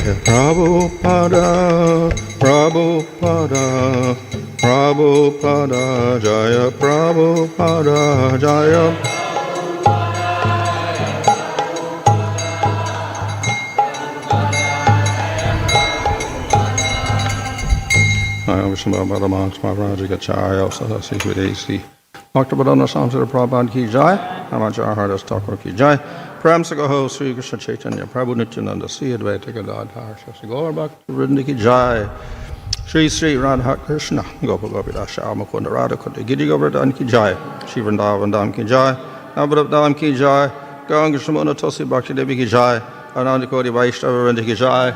Prabhupada, Prabhupada, Prabhupada, Jaya Prabhupada, Jaya. Maharaj Gachaya, Sadasi Videsi. Bhaktivinoda Samsara Prabhupada ki jai, Amachara Haridas Thakur ki jai. Prem Sagaho Sri Krishna Chaitanya Prabhu Nityananda Sri Advaita Gadadhar Shri Gaur Bhakti Vrinda ki jai. Shri Sri Radha Krishna Gopal Gopinath Shyama Kunda Radha Kunda Giri Govardhan ki jai. Shri Vrindavan Dham ki jai. Navadvip Dham ki jai. Ganga Shamuna Tosi Bhakti Devi ki jai. Ananda Kodi Vaishnava Vrinda ki jai.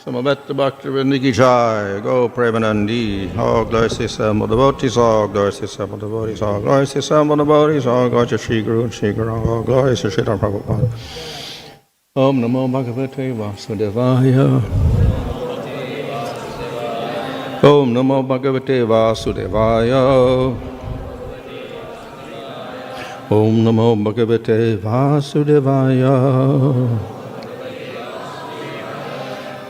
Samaveta Bhakti Vrinda ki jai. Go Premanandi. All glory to some of the devotees. All glory to some of the devotees. All glory to some of the devotees. All glory to Shri Guru and Shri Guru. All glory to Shri Prabhupada. Om Namo Bhagavate Vasudevaya. Om Namo Bhagavate Vasudevaya. Om Namo Bhagavate Vasudevaya.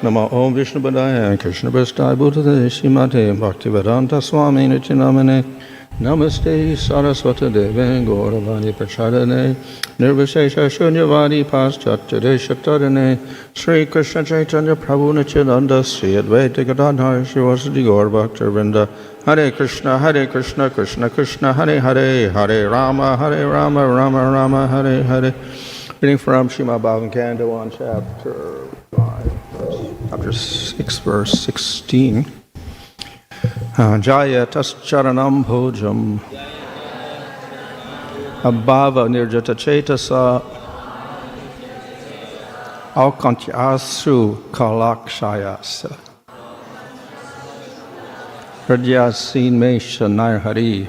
Namo Om Vishnu Padaya Krishna Prasthaya Bhutale Srimate Bhaktivedanta Swami Nityanamane Namaste Saraswata Deve Gauravani Prachadane Nirvishesha Shunyavadi Paschatya Shatadane Sri Krishna Chaitanya Prabhu Nityananda Sri Advaita Gadadhar Srivasadi Gaur Bhakta Vrinda Hare Krishna Krishna Krishna Hare Hare Hare Rama Rama Rama Hare Hare. Reading from Srimad Bhagavatam Canto 1, chapter 5. Chapter 6, verse 16. Jaya tascharanam bhojam abhava nirjata chetasa aukantyasru kalakshayasa pradyasin mesha nairhari.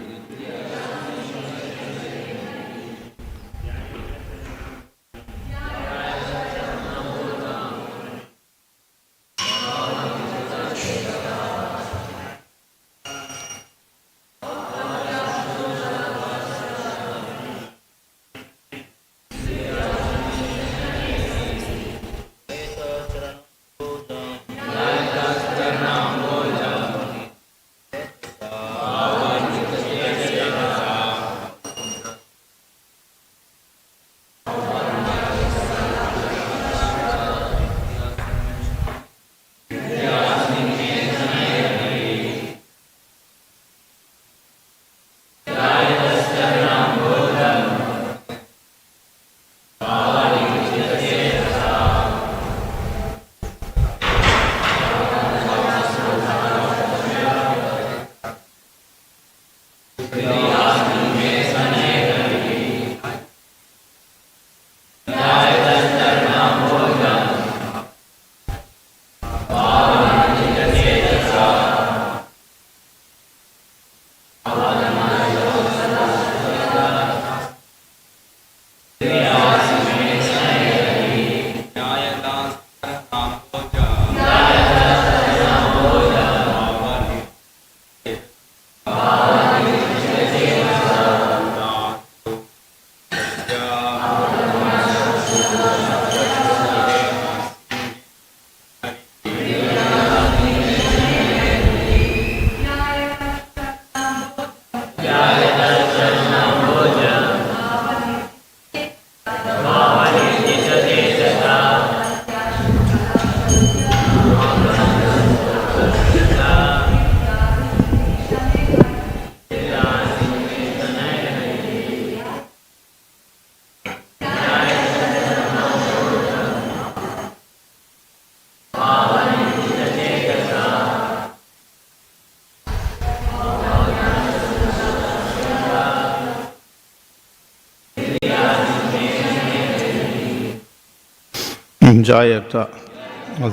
Jayata,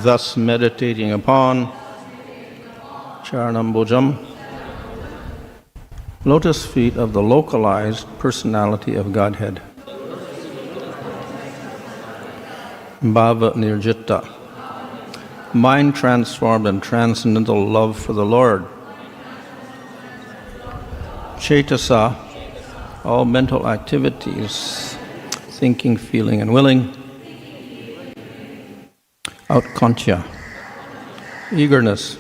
thus meditating upon Charanambujam, lotus feet of the localized personality of Godhead. Bhava Nirjitta, mind transformed and transcendental love for the Lord. Chetasa, all mental activities, thinking, feeling, and willing. Outkantia, eagerness,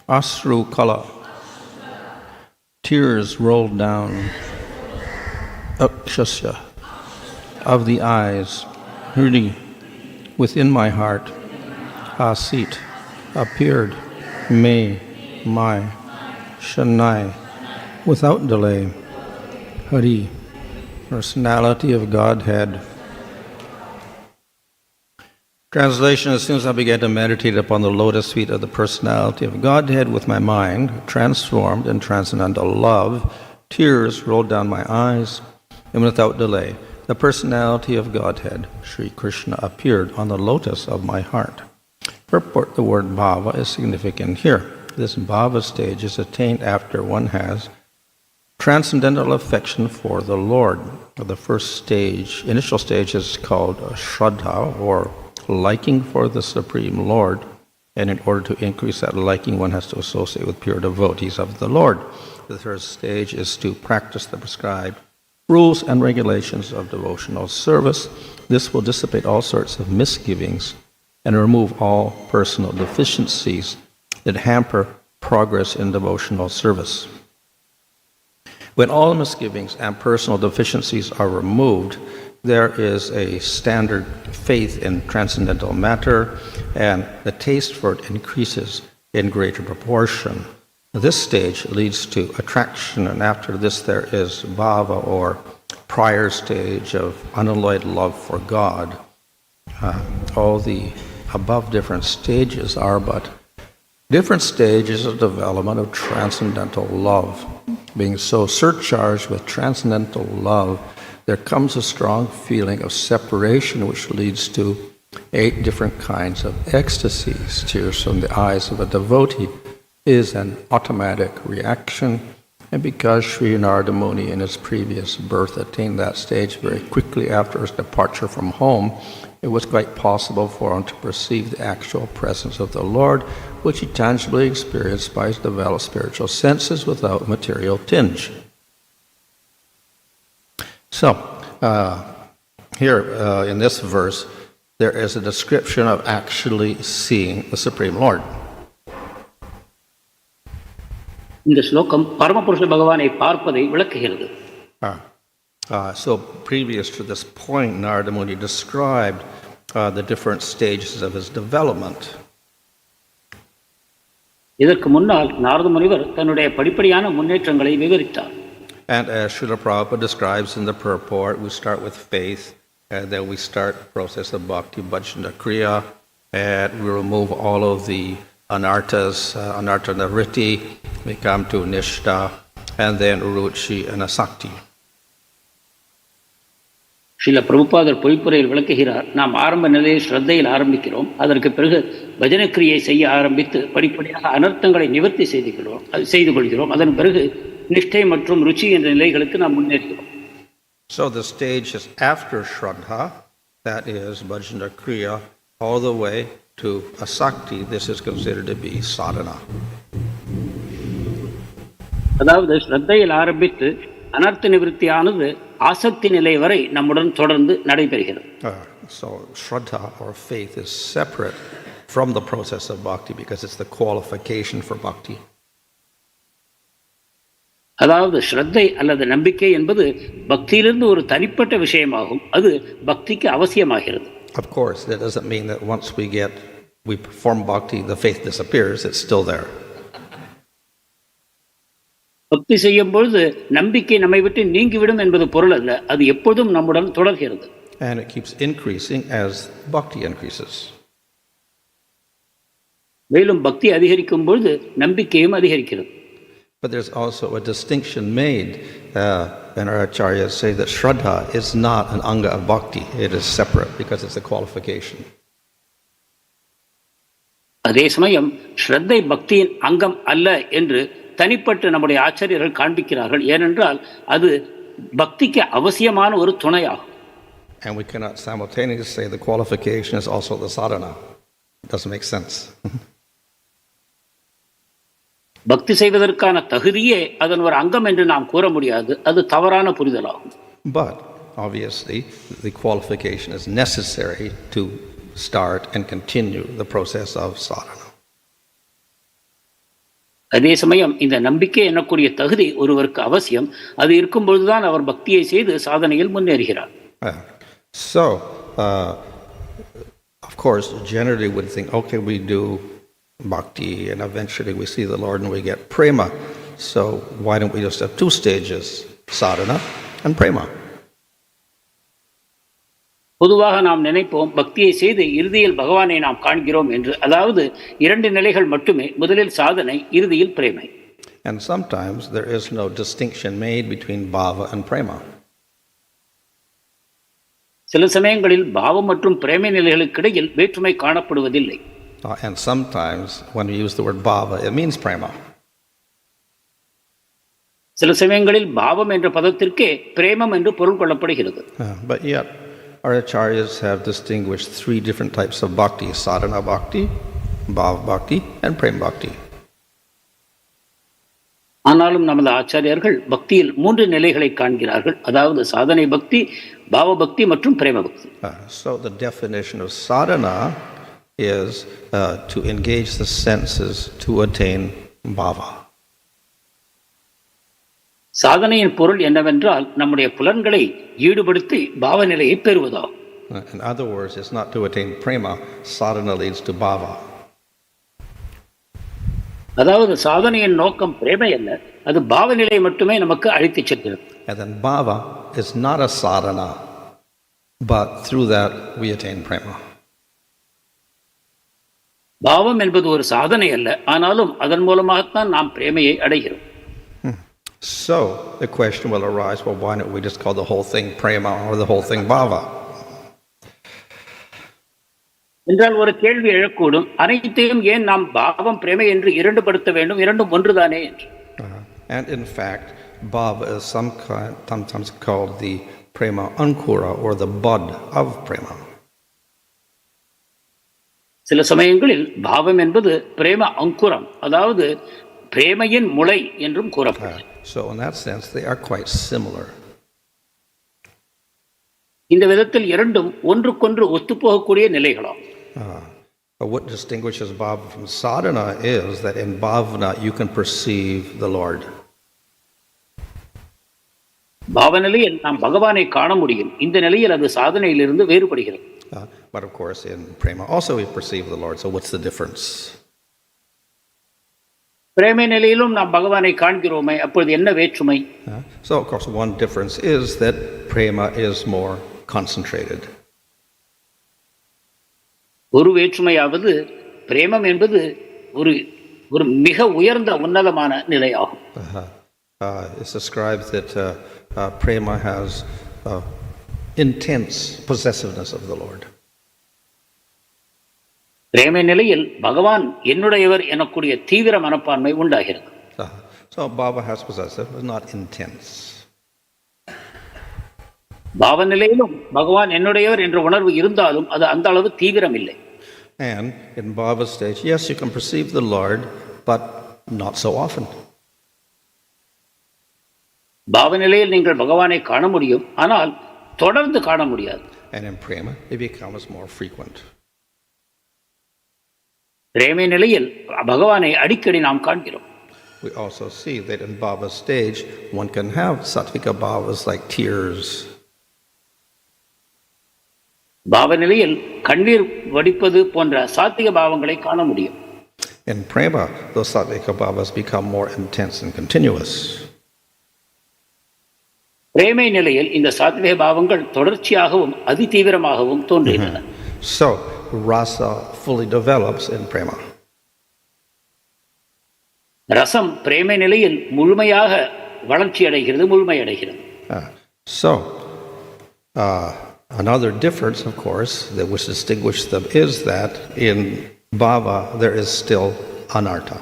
asru kala, tears rolled down, akshasya, of the eyes, hridi, within my heart, asit, appeared, may, my, shanai, without delay, hari, personality of Godhead. Translation: as soon as I began to meditate upon the lotus feet of the personality of Godhead with my mind, transformed in transcendental love, tears rolled down my eyes, and without delay, the personality of Godhead, Sri Krishna, appeared on the lotus of my heart. Purport: the word bhava is significant here. This bhava stage is attained after one has transcendental affection for the Lord. The first stage, initial stage, is called shraddha, or liking for the Supreme Lord, and in order to increase that liking, one has to associate with pure devotees of the Lord. The third stage is to practice the prescribed rules and regulations of devotional service. This will dissipate all sorts of misgivings and remove all personal deficiencies that hamper progress in devotional service. When all misgivings and personal deficiencies are removed, there is a standard faith in transcendental matter, and the taste for it increases in greater proportion. This stage leads to attraction, and after this there is bhava, or prior stage of unalloyed love for God. All the above different stages are but different stages of development of transcendental love. Being so surcharged with transcendental love, there comes a strong feeling of separation, which leads to 8 different kinds of ecstasies. Tears from the eyes of a devotee is an automatic reaction, and because Sri Narada Muni in his previous birth attained that stage very quickly after his departure from home, it was quite possible for him to perceive the actual presence of the Lord, which he tangibly experienced by his developed spiritual senses without material tinge. So, here in this verse, there is a description of actually seeing the Supreme Lord. இந்த ஸ்லோகம் பரமபுருஷ பகவானை பார்ப்பதை விளக்குகிறது. So previous to this point, Narada Muni described the different stages of his development. இதற்கு முன்னால் நாரத முனிவர் தன்னுடைய படிப்படியான முன்னேற்றங்களை விவரித்தார். And as Srila Prabhupada describes in the purport, we start with faith, and then we start the process of bhakti, bhajana, kriya, and we remove all of the anarthas, anartha navritti, we come to nishta, and then ruchi and asakti. Srila பிரபுபாதர் பொய்ப்புரையில் விளக்குகிறார், நாம் ஆரம்ப நிலையில் ஸ்ரத்தையில் ஆரம்பிக்கிறோம், அதற்கு பிறகு பஜனக்கிரியை செய்ய ஆரம்பித்து படிப்படியாக அனர்த்தங்களை நிவர்த்தி செய்து கொள்கிறோம், அதன் பிறகு நிஷ்டை மற்றும் ருச்சி என்ற நிலைகளுக்கு நாம் முன்னேறுகிறோம். So the stage is after Shraddha, that is bhajana kriya, all the way to asakti. This is considered to be sadhana. அதாவது ஸ்ரத்தையில் ஆரம்பித்து அனர்த்த நிவர்த்தியானது ஆசக்தி நிலை வரை நம்முடன் தொடர்ந்து நடைபெறுகிறது. So Shraddha or faith is separate from the process of bhakti because it's the qualification for bhakti. அதாவது ஸ்ரத்தை அல்லது நம்பிக்கை என்பது பக்தியிலிருந்து ஒரு தனிப்பட்ட விஷயமாகும், அது பக்திக்கு அவசியமாகிறது. Of course, that doesn't mean that once we perform bhakti, the faith disappears. It's still there. பக்தி செய்யும் பொழுது நம்பிக்கை நம்மை விட்டு நீங்கிவிடும் என்பது பொருள் அல்ல, அது எப்போதும் நம்முடன் தொடர்கிறது. And it keeps increasing as bhakti increases. மேலும் பக்தி அதிகரிக்கும் பொழுது நம்பிக்கையும் அதிகரிக்கிறது. But there's also a distinction made, and our acharyas say that Shraddha is not an anga of bhakti. It is separate because it's a qualification. அதே சமயம் ஸ்ரத்தை பக்தியின் அங்கம் அல்ல என்று தனிப்பட்ட நம்முடைய ஆச்சாரியர்கள் காண்பிக்கிறார்கள், ஏனென்றால் அது பக்திக்கு அவசியமான ஒரு துணையாகும். And we cannot simultaneously say the qualification is also the sadhana. It doesn't make sense. பக்தி செய்வதற்கான தகுதியே அதன் ஒரு அங்கம் என்று நாம் கூற முடியாது, அது தவறான புரிதலாகும். But obviously the qualification is necessary to start and continue the process of sadhana. அதே சமயம் இந்த நம்பிக்கை எனக்கூடிய தகுதி ஒருவருக்கு அவசியம். அது இருக்கும் பொழுதுதான் அவர் பக்தியை செய்து சாதனையில் முன்னேறுகிறார். So, of course, generally we would think, okay, we do bhakti and eventually we see the Lord and we get prema. So why don't we just have two stages, sadhana and prema? பொதுவாக நாம் நினைப்போம் பக்தியை செய்து இறுதியில் பகவானை நாம் காண்கிறோம் என்று. அதாவது இரண்டு நிலைகள் மட்டுமே, முதலில் சாதனை, இறுதியில் பிரேமை. And sometimes there is no distinction made between bhava and prema. சில சமயங்களில் பாவம் மற்றும் பிரேமை நிலைகளுக்கு இடையில் வேற்றுமை காணப்படுவதில்லை. And sometimes when we use the word bhava, it means prema. சில சமயங்களில் பாவம் என்ற பதத்திற்கே பிரேமம் என்று பொருள் கொள்ளப்படுகிறது. But yet our acharyas have distinguished three different types of bhakti: sadhana bhakti, bhava bhakti, and prema bhakti. ஆனாலும் நமது ஆச்சாரியர்கள் பக்தியில் மூன்று நிலைகளை காண்கிறார்கள். அதாவது சாதனை பக்தி, பாவ பக்தி மற்றும் பிரேம பக்தி. So the definition of sadhana is to engage the senses to attain bhava. சாதனையின் பொருள் என்னவென்றால் நம்முடைய புலன்களை ஈடுபடுத்தி பாவ நிலையை பெறுவதாகும். In other words, it's not to attain prema. Sadhana leads to bhava. அதாவது சாதனையின் நோக்கம் பிரேமை அல்ல, அது பாவ நிலை மட்டுமே நமக்கு அழைத்துச் செல்கிறது. And then bhava is not a sadhana, but through that we attain prema. பாவம் என்பது ஒரு சாதனை அல்ல, ஆனாலும் அதன் மூலமாகத்தான் நாம் பிரேமையை அடைகிறோம். So the question will arise, well, why don't we just call the whole thing prema or the whole thing bhava? என்றால் ஒரு கேள்வி எழக்கூடும், அனைத்தையும் ஏன் நாம் பாவம் பிரேமை என்று இரண்டுபடுத்த வேண்டும், இரண்டும் ஒன்றுதானே என்று. And in fact, bhava is sometimes called the prema ankura or the bud of prema. சில சமயங்களில் பாவம் என்பது பிரேம அங்குரம், அதாவது பிரேமையின் முளை என்றும் கூறப்படும். So in that sense they are quite similar. இந்த விதத்தில் இரண்டும் ஒன்றுக்கொன்று ஒத்துப்போகக்கூடிய நிலைகளாகும். What distinguishes bhava from sadhana is that in bhavana you can perceive the Lord. பாவ நிலையில் நாம் பகவானை காண முடியும். இந்த நிலையில் அது சாதனையிலிருந்து வேறுபடுகிறது. But of course in prema also we perceive the Lord. So what's the difference? பிரேமை நிலையிலும் நாம் பகவானை காண்கிறோமே, அப்பொழுது என்ன வேற்றுமை? So of course one difference is that prema is more concentrated. ஒரு வேற்றுமையாவது பிரேமம் என்பது ஒரு மிக உயர்ந்த உன்னதமான நிலையாகும். It's described that prema has intense possessiveness of the Lord. பிரேமை நிலையில் பகவான் என்னுடையவர் எனக்கூடிய தீவிர மனப்பான்மை உண்டாகிறது. So bhava has possessive, but not intense. பாவ நிலையிலும் பகவான் என்னுடையவர் என்ற உணர்வு இருந்தாலும் அது அந்த அளவு தீவிரம் இல்லை. And in bhava stage, yes, you can perceive the Lord, but not so often. பாவ நிலையில் நீங்கள் பகவானை காண முடியும், ஆனால் தொடர்ந்து காண முடியாது. And in prema, it becomes more frequent. பிரேமை நிலையில் பகவானை அடிக்கடி நாம் காண்கிறோம். We also see that in bhava stage, one can have sattvika bhavas like tears. பாவ நிலையில் கண்ணீர் வடிப்பது போன்ற சாத்விக பாவங்களை காண முடியும். In prema, those sattvika bhavas become more intense and continuous. பிரேமை நிலையில் இந்த சாத்விக பாவங்கள் தொடர்ச்சியாகவும் அதி தீவிரமாகவும் தோன்றுகின்றன. So rasa fully develops in prema. ரசம் பிரேமை நிலையில் முழுமையாக வளர்ச்சி அடைகிறது, முழுமையடைகிறது. So another difference, of course, that which distinguishes them is that in bhava there is still anartha.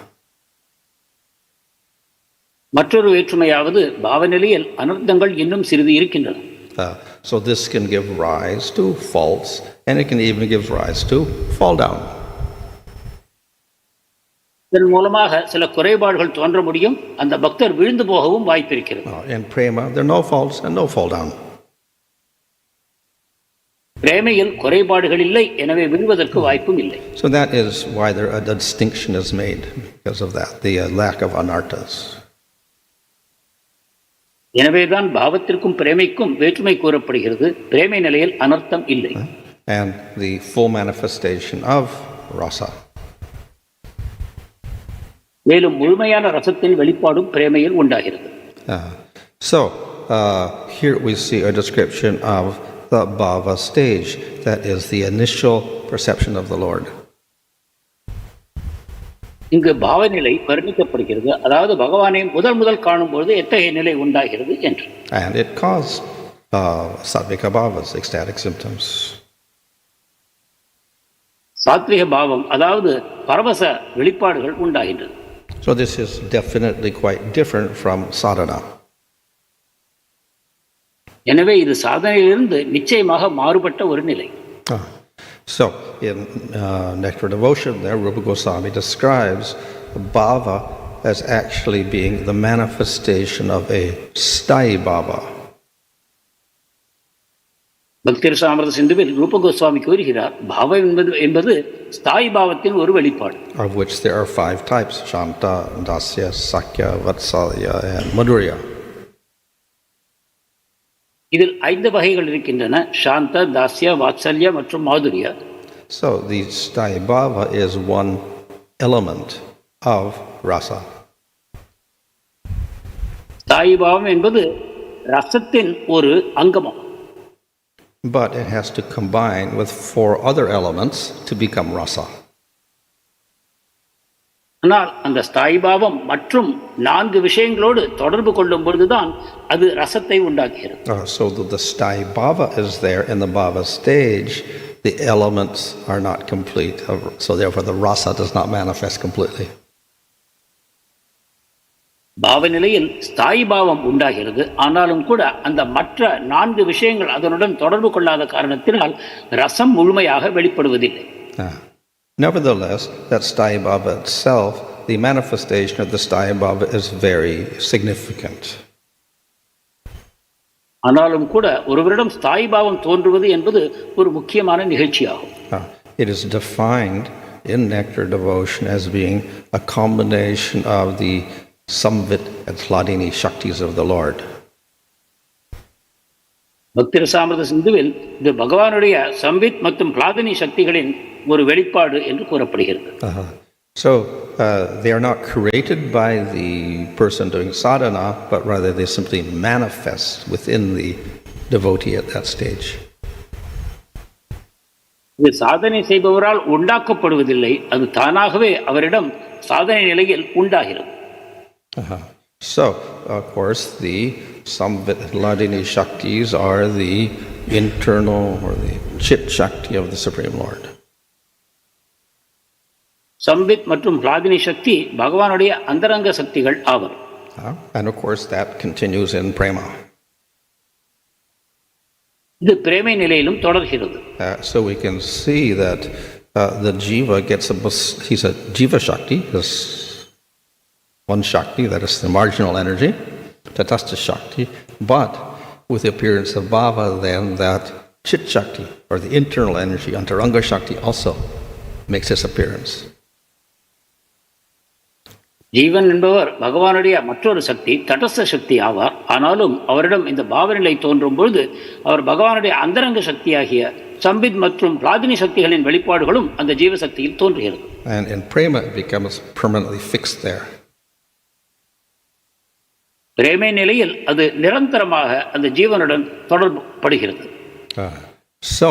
மற்றொரு வேற்றுமையாவது பாவ நிலையில் அனர்த்தங்கள் இன்னும் சிறிது இருக்கின்றன. So this can give rise to faults, and it can even give rise to fall down. இதன் மூலமாக சில குறைபாடுகள் தோன்ற முடியும், அந்த பக்தர் விழுந்து போகவும் வாய்ப்பிருக்கிறது. In prema there are no faults and no fall down. பிரேமையில் குறைபாடுகள் இல்லை, எனவே விழுவதற்கு வாய்ப்பும் இல்லை. So that is why a distinction is made because of that, the lack of anarthas. எனவேதான் பாவத்திற்கும் பிரேமைக்கும் வேற்றுமை கூறப்படுகிறது. பிரேமை நிலையில் அனர்த்தம் இல்லை. And the full manifestation of rasa. மேலும் முழுமையான ரசத்தின் வெளிப்பாடும் பிரேமையில் உண்டாகிறது. So here we see a description of the bhava stage, that is the initial perception of the Lord. இங்கு பாவநிலை வர்ணிக்கப்படுகிறது, அதாவது பகவானை முதல் காணும்போது எத்தகைய நிலை உண்டாகிறது என்று. And it caused sattvika bhavas, ecstatic symptoms. சாத்விக பாவம், அதாவது பரவச வெளிப்பாடுகள் உண்டாகின்றது. So this is definitely quite different from sadhana. எனவே இது சாதனையிலிருந்து நிச்சயமாக மாறுபட்ட ஒரு நிலை. So in Nectar Devotion there, Rupa Goswami describes bhava as actually being the manifestation of a sthayi bhava. பக்தி ரசாமிர்த சிந்துவில் ரூப கோஸ்வாமி கூறுகிறார், பாவம் என்பது ஸ்தாயி பாவத்தின் ஒரு வெளிப்பாடு. Of which there are 5 types: Shanta, Dasya, Sakya, Vatsalya and Madhurya. இதில் 5 வகைகள் இருக்கின்றன: சாந்த, தாஸ்ய, வாத்சல்ய மற்றும் மாதுரியா. So the sthayi bhava is one element of rasa. ஸ்தாயி பாவம் என்பது ரசத்தின் ஒரு அங்கமாகும். But it has to combine with 4 other elements to become rasa. ஆனால் அந்த ஸ்தாயி பாவம் மற்றும் 4 விஷயங்களோடு தொடர்பு கொள்ளும் பொழுதுதான் அது ரசத்தை உண்டாக்குகிறது. So the sthayi bhava is there in the bhava stage. The elements are not complete, so therefore the rasa does not manifest completely. பாவ நிலையில் ஸ்தாயி பாவம் உண்டாகிறது, ஆனாலும் கூட அந்த மற்ற 4 விஷயங்கள் அதனுடன் தொடர்பு கொள்ளாத காரணத்தினால் ரசம் முழுமையாக வெளிப்படுவதில்லை. Nevertheless, that sthayi bhava itself, the manifestation of the sthayi bhava is very significant. ஆனாலும் கூட ஒருவரிடம் ஸ்தாயி பாவம் தோன்றுவது என்பது ஒரு முக்கியமான நிகழ்ச்சியாகும். It is defined in Nectar Devotion as being a combination of the samvit and hladini shaktis of the Lord. பக்தி ரசாமிர்த சிந்துவில் இது பகவானுடைய சம்வித் மற்றும் ஹ்லாதினி சக்திகளின் ஒரு வெளிப்பாடு என்று கூறப்படுகிறது. So they are not created by the person doing sadhana, but rather they simply manifest within the devotee at that stage. இது சாதனை செய்பவரால் உண்டாக்கப்படுவதில்லை, அது தானாகவே அவரிடம் சாதனை நிலையில் உண்டாகிறது. So, of course, the samvit hladini shaktis are the internal or the chit shakti of the Supreme Lord. சம்வித் மற்றும் ஹ்லாதினி சக்தி பகவானுடைய அந்தரங்க சக்திகள் ஆவர். And of course that continues in prema. இது பிரேமை நிலையிலும் தொடர்கிறது. So we can see that the jiva gets he's a jiva shakti, this one shakti that is the marginal energy, tatastha shakti, but with the appearance of bhava then that chit shakti or the internal energy, antaranga shakti, also makes its appearance. ஜீவன் என்பவர் பகவானுடைய மற்றொரு சக்தி, தடஸ்த சக்தி ஆவார். ஆனாலும் அவரிடம் இந்த பாவநிலை தோன்றும் பொழுது அவர் பகவானுடைய அந்தரங்க சக்தியாகிய சம்பித் மற்றும் ஹ்லாதினி சக்திகளின் வெளிப்பாடுகளும் அந்த ஜீவசக்தியில் தோன்றுகிறது. And in prema it becomes permanently fixed there. பிரேமை நிலையில் அது நிரந்தரமாக அந்த ஜீவனுடன் தொடர்படுகிறது. So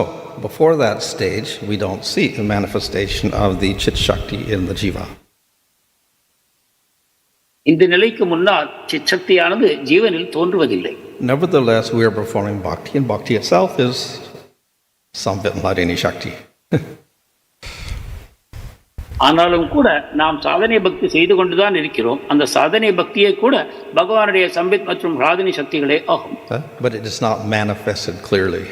before that stage we don't see the manifestation of the chit shakti in the jiva. இந்த நிலைக்கு முன்னால் சித் சக்தியானது ஜீவனில் தோன்றுவதில்லை. Nevertheless, we are performing bhakti, and bhakti itself is samvit hladini shakti. ஆனாலும் கூட நாம் சாதனை பக்தி செய்து கொண்டுதான் இருக்கிறோம். அந்த சாதனை பக்தியை கூட பகவானுடைய சம்பித் மற்றும் ஹ்லாதினி சக்திகளே ஆகும். But it is not manifested clearly.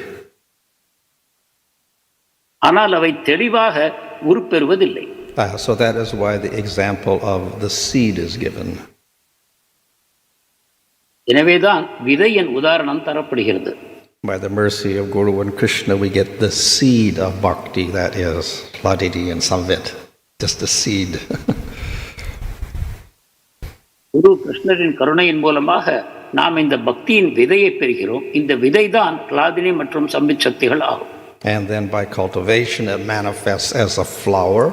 ஆனால் அவை தெளிவாக உருப்பெறுவதில்லை. So that is why the example of the seed is given. எனவேதான் விதையின் உதாரணம் தரப்படுகிறது. By the mercy of Guru and Krishna, we get the seed of bhakti, that is, Ladidi and Samvit, just the seed. குரு கிருஷ்ணரின் கருணையின் மூலமாக நாம் இந்த பக்தியின் விதையை பெறுகிறோம். இந்த விதை தான் கிளாதினி மற்றும் சம்பித் சக்திகள் ஆகும். And then by cultivation, it manifests as a flower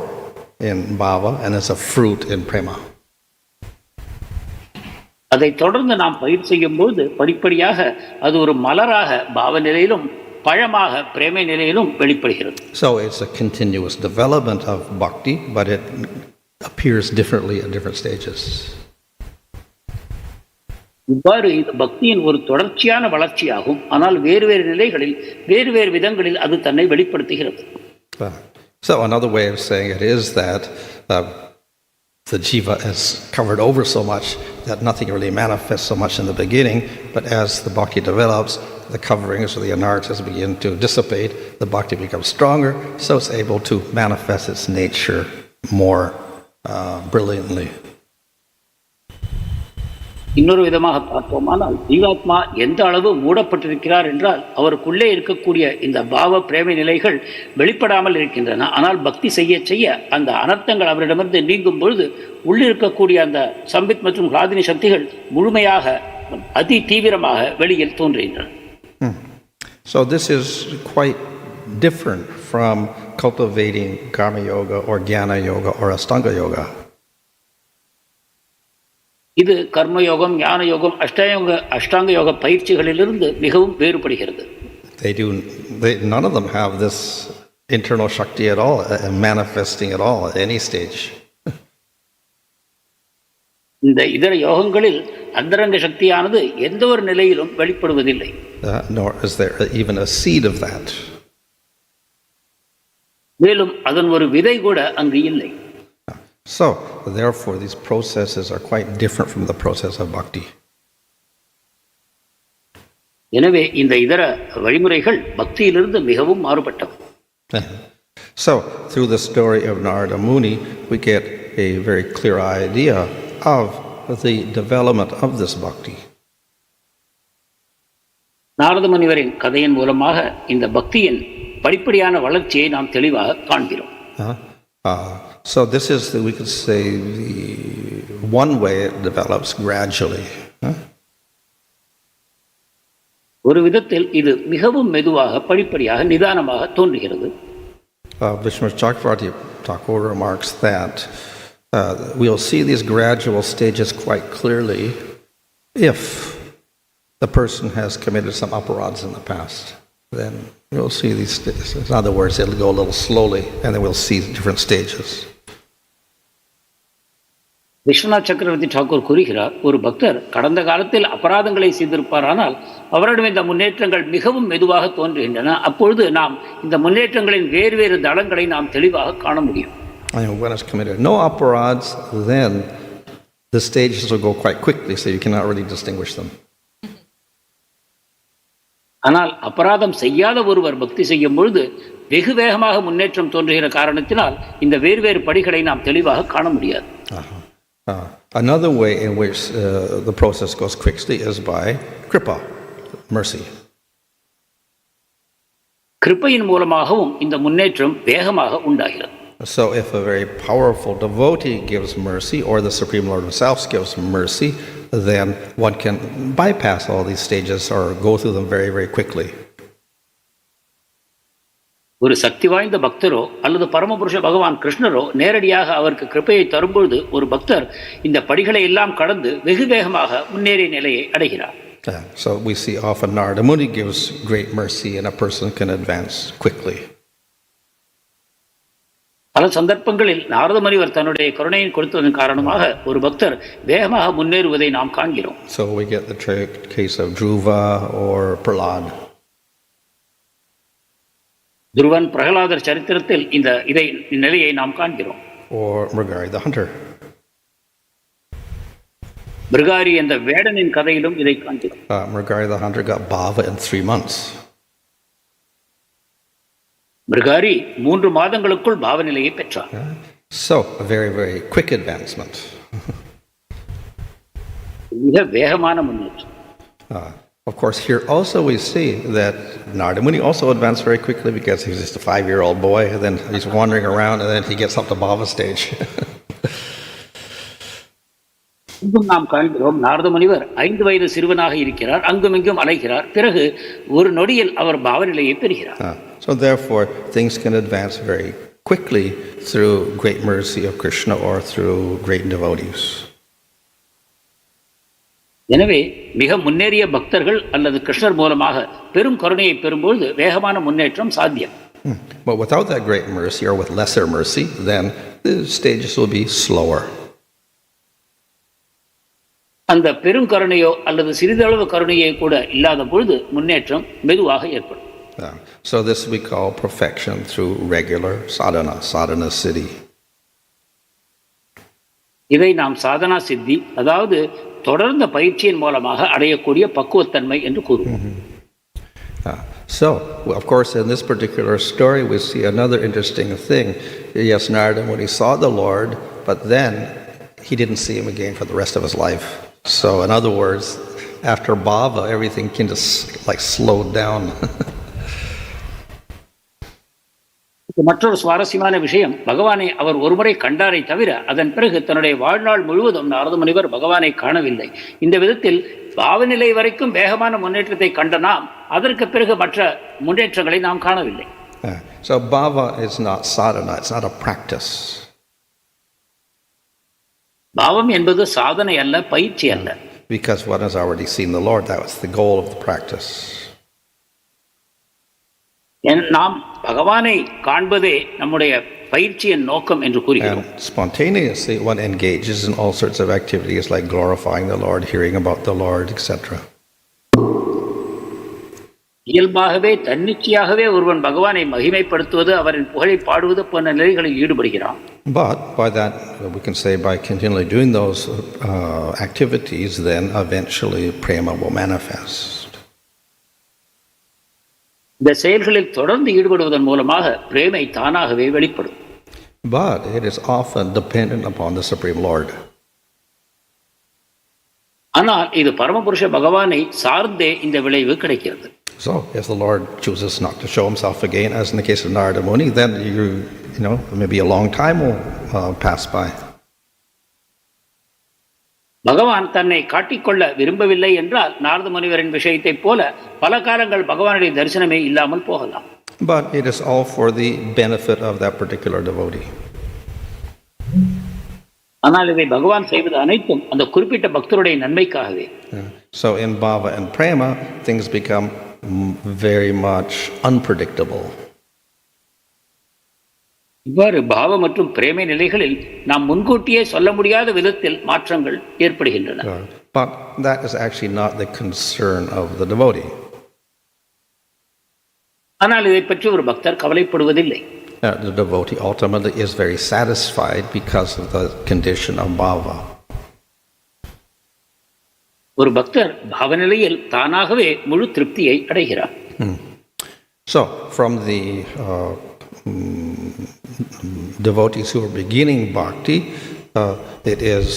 in bhava and as a fruit in prema. அதை தொடர்ந்து நாம் பயிர் செய்யும் போது படிப்படியாக அது ஒரு மலராக பாவ நிலையிலும் பழமாக பிரேமை நிலையிலும் வெளிப்படுகிறது. So it's a continuous development of bhakti, but it appears differently at different stages. இவ்வாறு இது பக்தியின் ஒரு தொடர்ச்சியான வளர்ச்சியாகும். ஆனால் வேறு வேறு நிலைகளில் வேறு வேறு விதங்களில் அது தன்னை வெளிப்படுத்துகிறது. So another way of saying it is that the jiva is covered over so much that nothing really manifests so much in the beginning, but as the bhakti develops, the coverings or the anarthas begin to dissipate, the bhakti becomes stronger, so it's able to manifest its nature more brilliantly. இன்னொரு விதமாக பார்ப்போமானால் ஜீவாத்மா எந்த அளவு மூடப்பட்டிருக்கிறார் என்றால் அவருக்குள்ளே இருக்கக்கூடிய இந்த பாவ பிரேம நிலைகள் வெளிப்படாமல் இருக்கின்றன. ஆனால் பக்தி செய்ய செய்ய அந்த அனர்த்தங்கள் அவரிடமிருந்து நீங்கும் பொழுது உள்ளிருக்கக்கூடிய அந்த சம்பித் மற்றும் கிளாதினி சக்திகள் முழுமையாக அதி தீவிரமாக வெளியில் தோன்றுகின்றன. So this is quite different from cultivating karma yoga or jnana yoga or ashtanga yoga. இது கர்மயோகம், ஞான யோகம், அஷ்டாங்க யோக பயிற்சிகளிலிருந்து மிகவும் வேறுபடுகிறது. None of them have this internal shakti at all, manifesting at all at any stage. இந்த இதர யோகங்களில் அந்தரங்க சக்தியானது எந்த ஒரு நிலையிலும் வெளிப்படுவதில்லை. Nor is there even a seed of that. மேலும் அதன் ஒரு விதை கூட அங்கு இல்லை. So, therefore, these processes are quite different from the process of bhakti. எனவே இந்த இதர வழிமுறைகள் பக்தியிலிருந்து மிகவும் மாறுபட்டவை. So, through the story of Narada Muni, we get a very clear idea of the development of this bhakti. Narada முனிவரின் கதையின் மூலமாக இந்த பக்தியின் படிப்படியான வளர்ச்சியை நாம் தெளிவாக காண்கிறோம். So this is, we could say, the one way it develops gradually. ஒரு விதத்தில் இது மிகவும் மெதுவாக படிப்படியாக நிதானமாக தோன்றுகிறது. Vishnu Chakravarti Thakur remarks that we'll see these gradual stages quite clearly if the person has committed some aparadhas in the past. Then we'll see these stages. In other words, it'll go a little slowly, and then we'll see different stages. Viswanath சக்கரவர்த்தி டாக்கூர் கூறுகிறார், ஒரு பக்தர் கடந்த காலத்தில் அபராதங்களை செய்திருப்பாரானால் அவரிடம் இந்த முன்னேற்றங்கள் மிகவும் மெதுவாக தோன்றுகின்றன. அப்பொழுது நாம் இந்த முன்னேற்றங்களின் வேறு வேறு தளங்களை நாம் தெளிவாக காண முடியும். When it's committed no aparadhas, then the stages will go quite quickly, so you cannot really distinguish them. ஆனால் அபராதம் செய்யாத ஒருவர் பக்தி செய்யும் பொழுது வெகு வேகமாக முன்னேற்றம் தோன்றுகிற காரணத்தினால் இந்த வேறு வேறு படிகளை நாம் தெளிவாக காண முடியாது. Another way in which the process goes quickly is by kripa, mercy. கிருபையின் மூலமாகவும் இந்த முன்னேற்றம் வேகமாக உண்டாகிறது. So if a very powerful devotee gives mercy, or the Supreme Lord himself gives mercy, then one can bypass all these stages or go through them very, very quickly. ஒரு சக்தி வாய்ந்த பக்தரோ அல்லது பரமபுருஷ பகவான் கிருஷ்ணரோ நேரடியாக அவருக்கு கிருபையை தரும்பொழுது ஒரு பக்தர் இந்த படிகளை எல்லாம் கடந்து வெகு வேகமாக முன்னேறிய நிலையை அடைகிறார். So we see often Narada Muni gives great mercy and a person can advance quickly. பல சந்தர்ப்பங்களில் நாரத முனிவர் தன்னுடைய கருணையை கொடுத்ததன் காரணமாக ஒரு பக்தர் வேகமாக முன்னேறுவதை நாம் காண்கிறோம். So we get the case of Dhruva or Prahlad. Dhruvan பிரகலாதர் சரித்திரத்தில் இந்த நிலையை நாம் காண்கிறோம். Or Mrigari the hunter. மிருகாரி என்ற வேடனின் கதையிலும் இதை காண்கிறோம். Mrigari the hunter got bhava in 3 months. மிருகாரி 3 மாதங்களுக்குள் பாவ நிலையை பெற்றார். So a very, very quick advancement. மிக வேகமான முன்னேற்றம். Of course, here also we see that Narada Muni also advanced very quickly because he was just a 5-year-old boy, and then he's wandering around, and then he gets up to Bhava stage. இங்கும் நாம் காண்கிறோம், நாரத முனிவர் 5 வயது சிறுவனாக இருக்கிறார், அங்குமிங்கும் அலைகிறார், பிறகு ஒரு நொடியில் அவர் பாவநிலையை பெறுகிறார். So therefore, things can advance very quickly through great mercy of Krishna or through great devotees. எனவே மிக முன்னேறிய பக்தர்கள் அல்லது கிருஷ்ணர் மூலமாக பெரும் கருணையை பெறும்போது வேகமான முன்னேற்றம் சாத்தியம். But without that great mercy or with lesser mercy, then the stages will be slower. அந்த பெரும் கருணையோ அல்லது சிறிதளவு கருணையோ கூட இல்லாத பொழுது முன்னேற்றம் மெதுவாக ஏற்படும். So this we call perfection through regular sadhana siddhi. இதை நாம் சாதனா சித்தி, அதாவது தொடர்ந்த பயிற்சியின் மூலமாக அடையக்கூடிய பக்குவத்தன்மை என்று கூறுவோம். So, of course, in this particular story, we see another interesting thing. Yes, Narada Muni saw the Lord, but then he didn't see him again for the rest of his life. So, in other words, after bhava, everything kind of like slowed down. மற்றொரு சுவாரஸ்யமான விஷயம், பகவானை அவர் ஒருமுறை கண்டாரை தவிர அதன் பிறகு தன்னுடைய வாழ்நாள் முழுவதும் நாரத முனிவர் பகவானை காணவில்லை. இந்த விதத்தில் பாவநிலை வரைக்கும் வேகமான முன்னேற்றத்தை கண்ட நாம் அதற்கு பிறகு மற்ற முன்னேற்றங்களை நாம் காணவில்லை. So bhava is not sadhana, it's not a practice. பாவம் என்பது சாதனை அல்ல, பயிற்சி அல்ல. Because one has already seen the Lord, that was the goal of the practice. நாம் பகவானை காண்பதே நம்முடைய பயிற்சியின் நோக்கம் என்று கூறுகிறோம். And spontaneously one engages in all sorts of activities like glorifying the Lord, hearing about the Lord, etc. இயல்பாகவே தன்னிச்சையாகவே ஒருவன் பகவானை மகிமைப்படுத்துவது, அவரின் புகழை பாடுவது போன்ற நிலைகளில் ஈடுபடுகிறான். But by that, we can say by continually doing those activities, then eventually prema will manifest. இந்த செயல்களில் தொடர்ந்து ஈடுபடுவதன் மூலமாக பிரேமை தானாகவே வெளிப்படும். But it is often dependent upon the Supreme Lord. ஆனால் இது பரமபுருஷ பகவானை சார்ந்தே இந்த விளைவு கிடைக்கிறது. So if the Lord chooses not to show himself again, as in the case of Narada Muni, then you know maybe a long time will pass by. பகவான் தன்னை காட்டிக்கொள்ள விரும்பவில்லை என்றால் நாரத முனிவரின் விஷயத்தைப் போல பல காலங்கள் பகவானுடைய தரிசனமே இல்லாமல் போகலாம். But it is all for the benefit of that particular devotee. ஆனால் இதை பகவான் செய்வது அனைத்தும் அந்த குறிப்பிட்ட பக்தருடைய நன்மைக்காகவே. So in bhava and prema, things become very much unpredictable. இவ்வாறு பாவ மற்றும் பிரேமை நிலைகளில் நாம் முன்கூட்டியே சொல்ல முடியாத விதத்தில் மாற்றங்கள் ஏற்படுகின்றன. But that is actually not the concern of the devotee. ஆனால் இதை பற்றி ஒரு பக்தர் கவலைப்படுவதில்லை. The devotee ultimately is very satisfied because of the condition of bhava. ஒரு பக்தர் பாவநிலையில் தானாகவே முழு திருப்தியை அடைகிறார். So from the devotees who are beginning bhakti, it is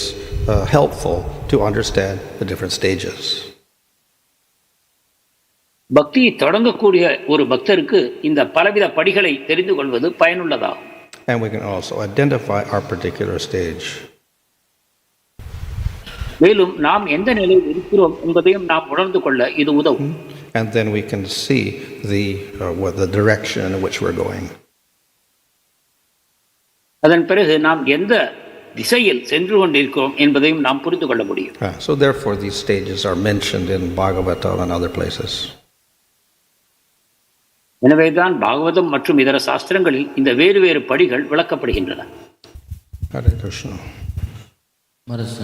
helpful to understand the different stages. பக்தியை தொடங்கக்கூடிய ஒரு பக்தருக்கு இந்த பலவித படிகளை தெரிந்து கொள்வது பயனுள்ளதாகும். And we can also identify our particular stage. மேலும் நாம் எந்த நிலையில் இருக்கிறோம் என்பதையும் நாம் உணர்ந்து கொள்ள இது உதவும். And then we can see the direction in which we're going. அதன் பிறகு நாம் எந்த திசையில் சென்று கொண்டிருக்கிறோம் என்பதையும் நாம் புரிந்து கொள்ள முடியும். So therefore these stages are mentioned in Bhagavatam and other places. எனவேதான் பாகவதம் மற்றும் இதர சாஸ்திரங்களில் இந்த வேறு வேறு படிகள் விளக்கப்படுகின்றன. Hare Krishna. Maharaj,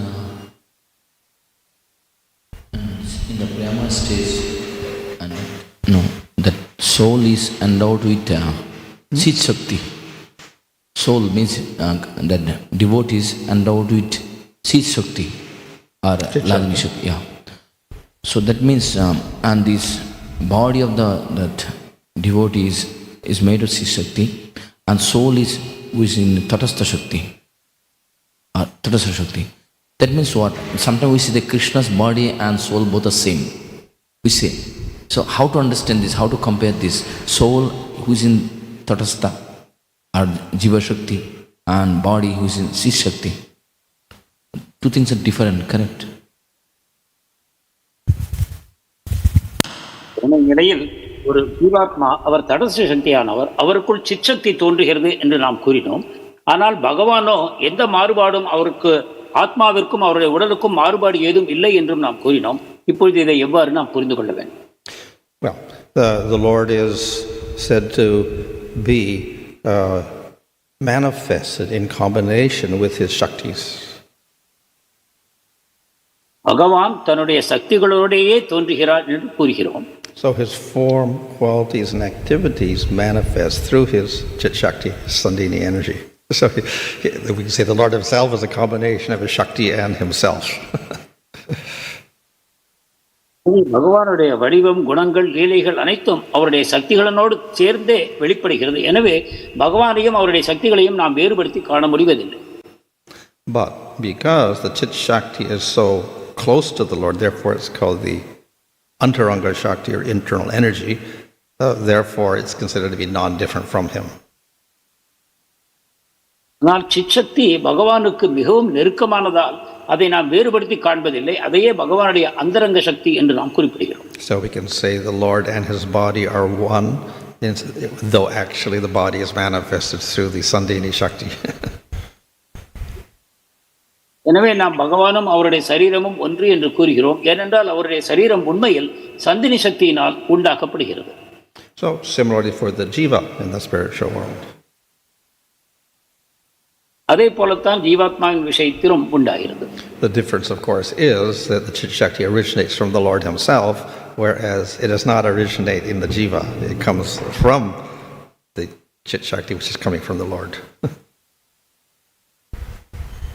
in the prema stage, that soul is endowed with Sit Shakti. Soul means that devotee is endowed with Sit Shakti or Lagni Shakti. Yeah. So that means, and this body of that devotee is made of Sit Shakti, and soul is in Tatastha Shakti. Tatastha Shakti. That means what? Sometimes we see the Krishna's body and soul both are same. we say. So how to understand this? How to compare this? Soul who is in Tatastha or Jiva Shakti and body who is in Sit Shakti. Two things are different, correct? நிலையில் ஒரு ஜீவாத்மா அவர் தடஸ்த சக்தியானவர், அவருக்குள் சிச்சக்தி தோன்றுகிறது என்று நாம் கூறினோம். ஆனால் பகவானோ எந்த மாறுபாடும் அவருக்கு ஆத்மாவிற்கும் அவருடைய உடலுக்கும் மாறுபாடு ஏதும் இல்லை என்றும் நாம் கூறினோம். இப்பொழுது இதை எவ்வாறு நாம் புரிந்து கொள்ள வேண்டும்? Well, the Lord is said to be manifested in combination with his Shaktis. பகவான் தன்னுடைய சக்திகளோடையே தோன்றுகிறார் என்று கூறுகிறோம். So his form, qualities and activities manifest through his Chit Shakti, Sandhini energy. So we can say the Lord himself is a combination of his Shakti and himself. பகவானுடைய வடிவம், குணங்கள், லீலைகள் அனைத்தும் அவருடைய சக்திகளோடு சேர்ந்தே வெளிப்படுகிறது. எனவே பகவானையும் அவருடைய சக்திகளையும் நாம் வேறுபடுத்தி காண முடிவதில்லை. But because the Chit Shakti is so close to the Lord, therefore it's called the Antaranga Shakti or internal energy, therefore it's considered to be non-different from him. ஆனால் சிச்சக்தி பகவானுக்கு மிகவும் நெருக்கமானதால் அதை நாம் வேறுபடுத்தி காண்பதில்லை. அதையே பகவானுடைய அந்தரங்க சக்தி என்று நாம் குறிப்பிடுகிறோம். So we can say the Lord and his body are one, though actually the body is manifested through the Sandhini Shakti. எனவே நாம் பகவானும் அவருடைய சரீரமும் ஒன்று என்று கூறுகிறோம். ஏனென்றால் அவருடைய சரீரம் உண்மையில் சந்தினி சக்தியினால் உண்டாக்கப்படுகிறது. So similarly for the jiva in the spiritual world. அதே போலத்தான் ஜீவாத்மாவின் விஷயத்திலும் உண்டாகிறது. The difference, of course, is that the Chit Shakti originates from the Lord himself, whereas it does not originate in the jiva. It comes from the Chit Shakti, which is coming from the Lord.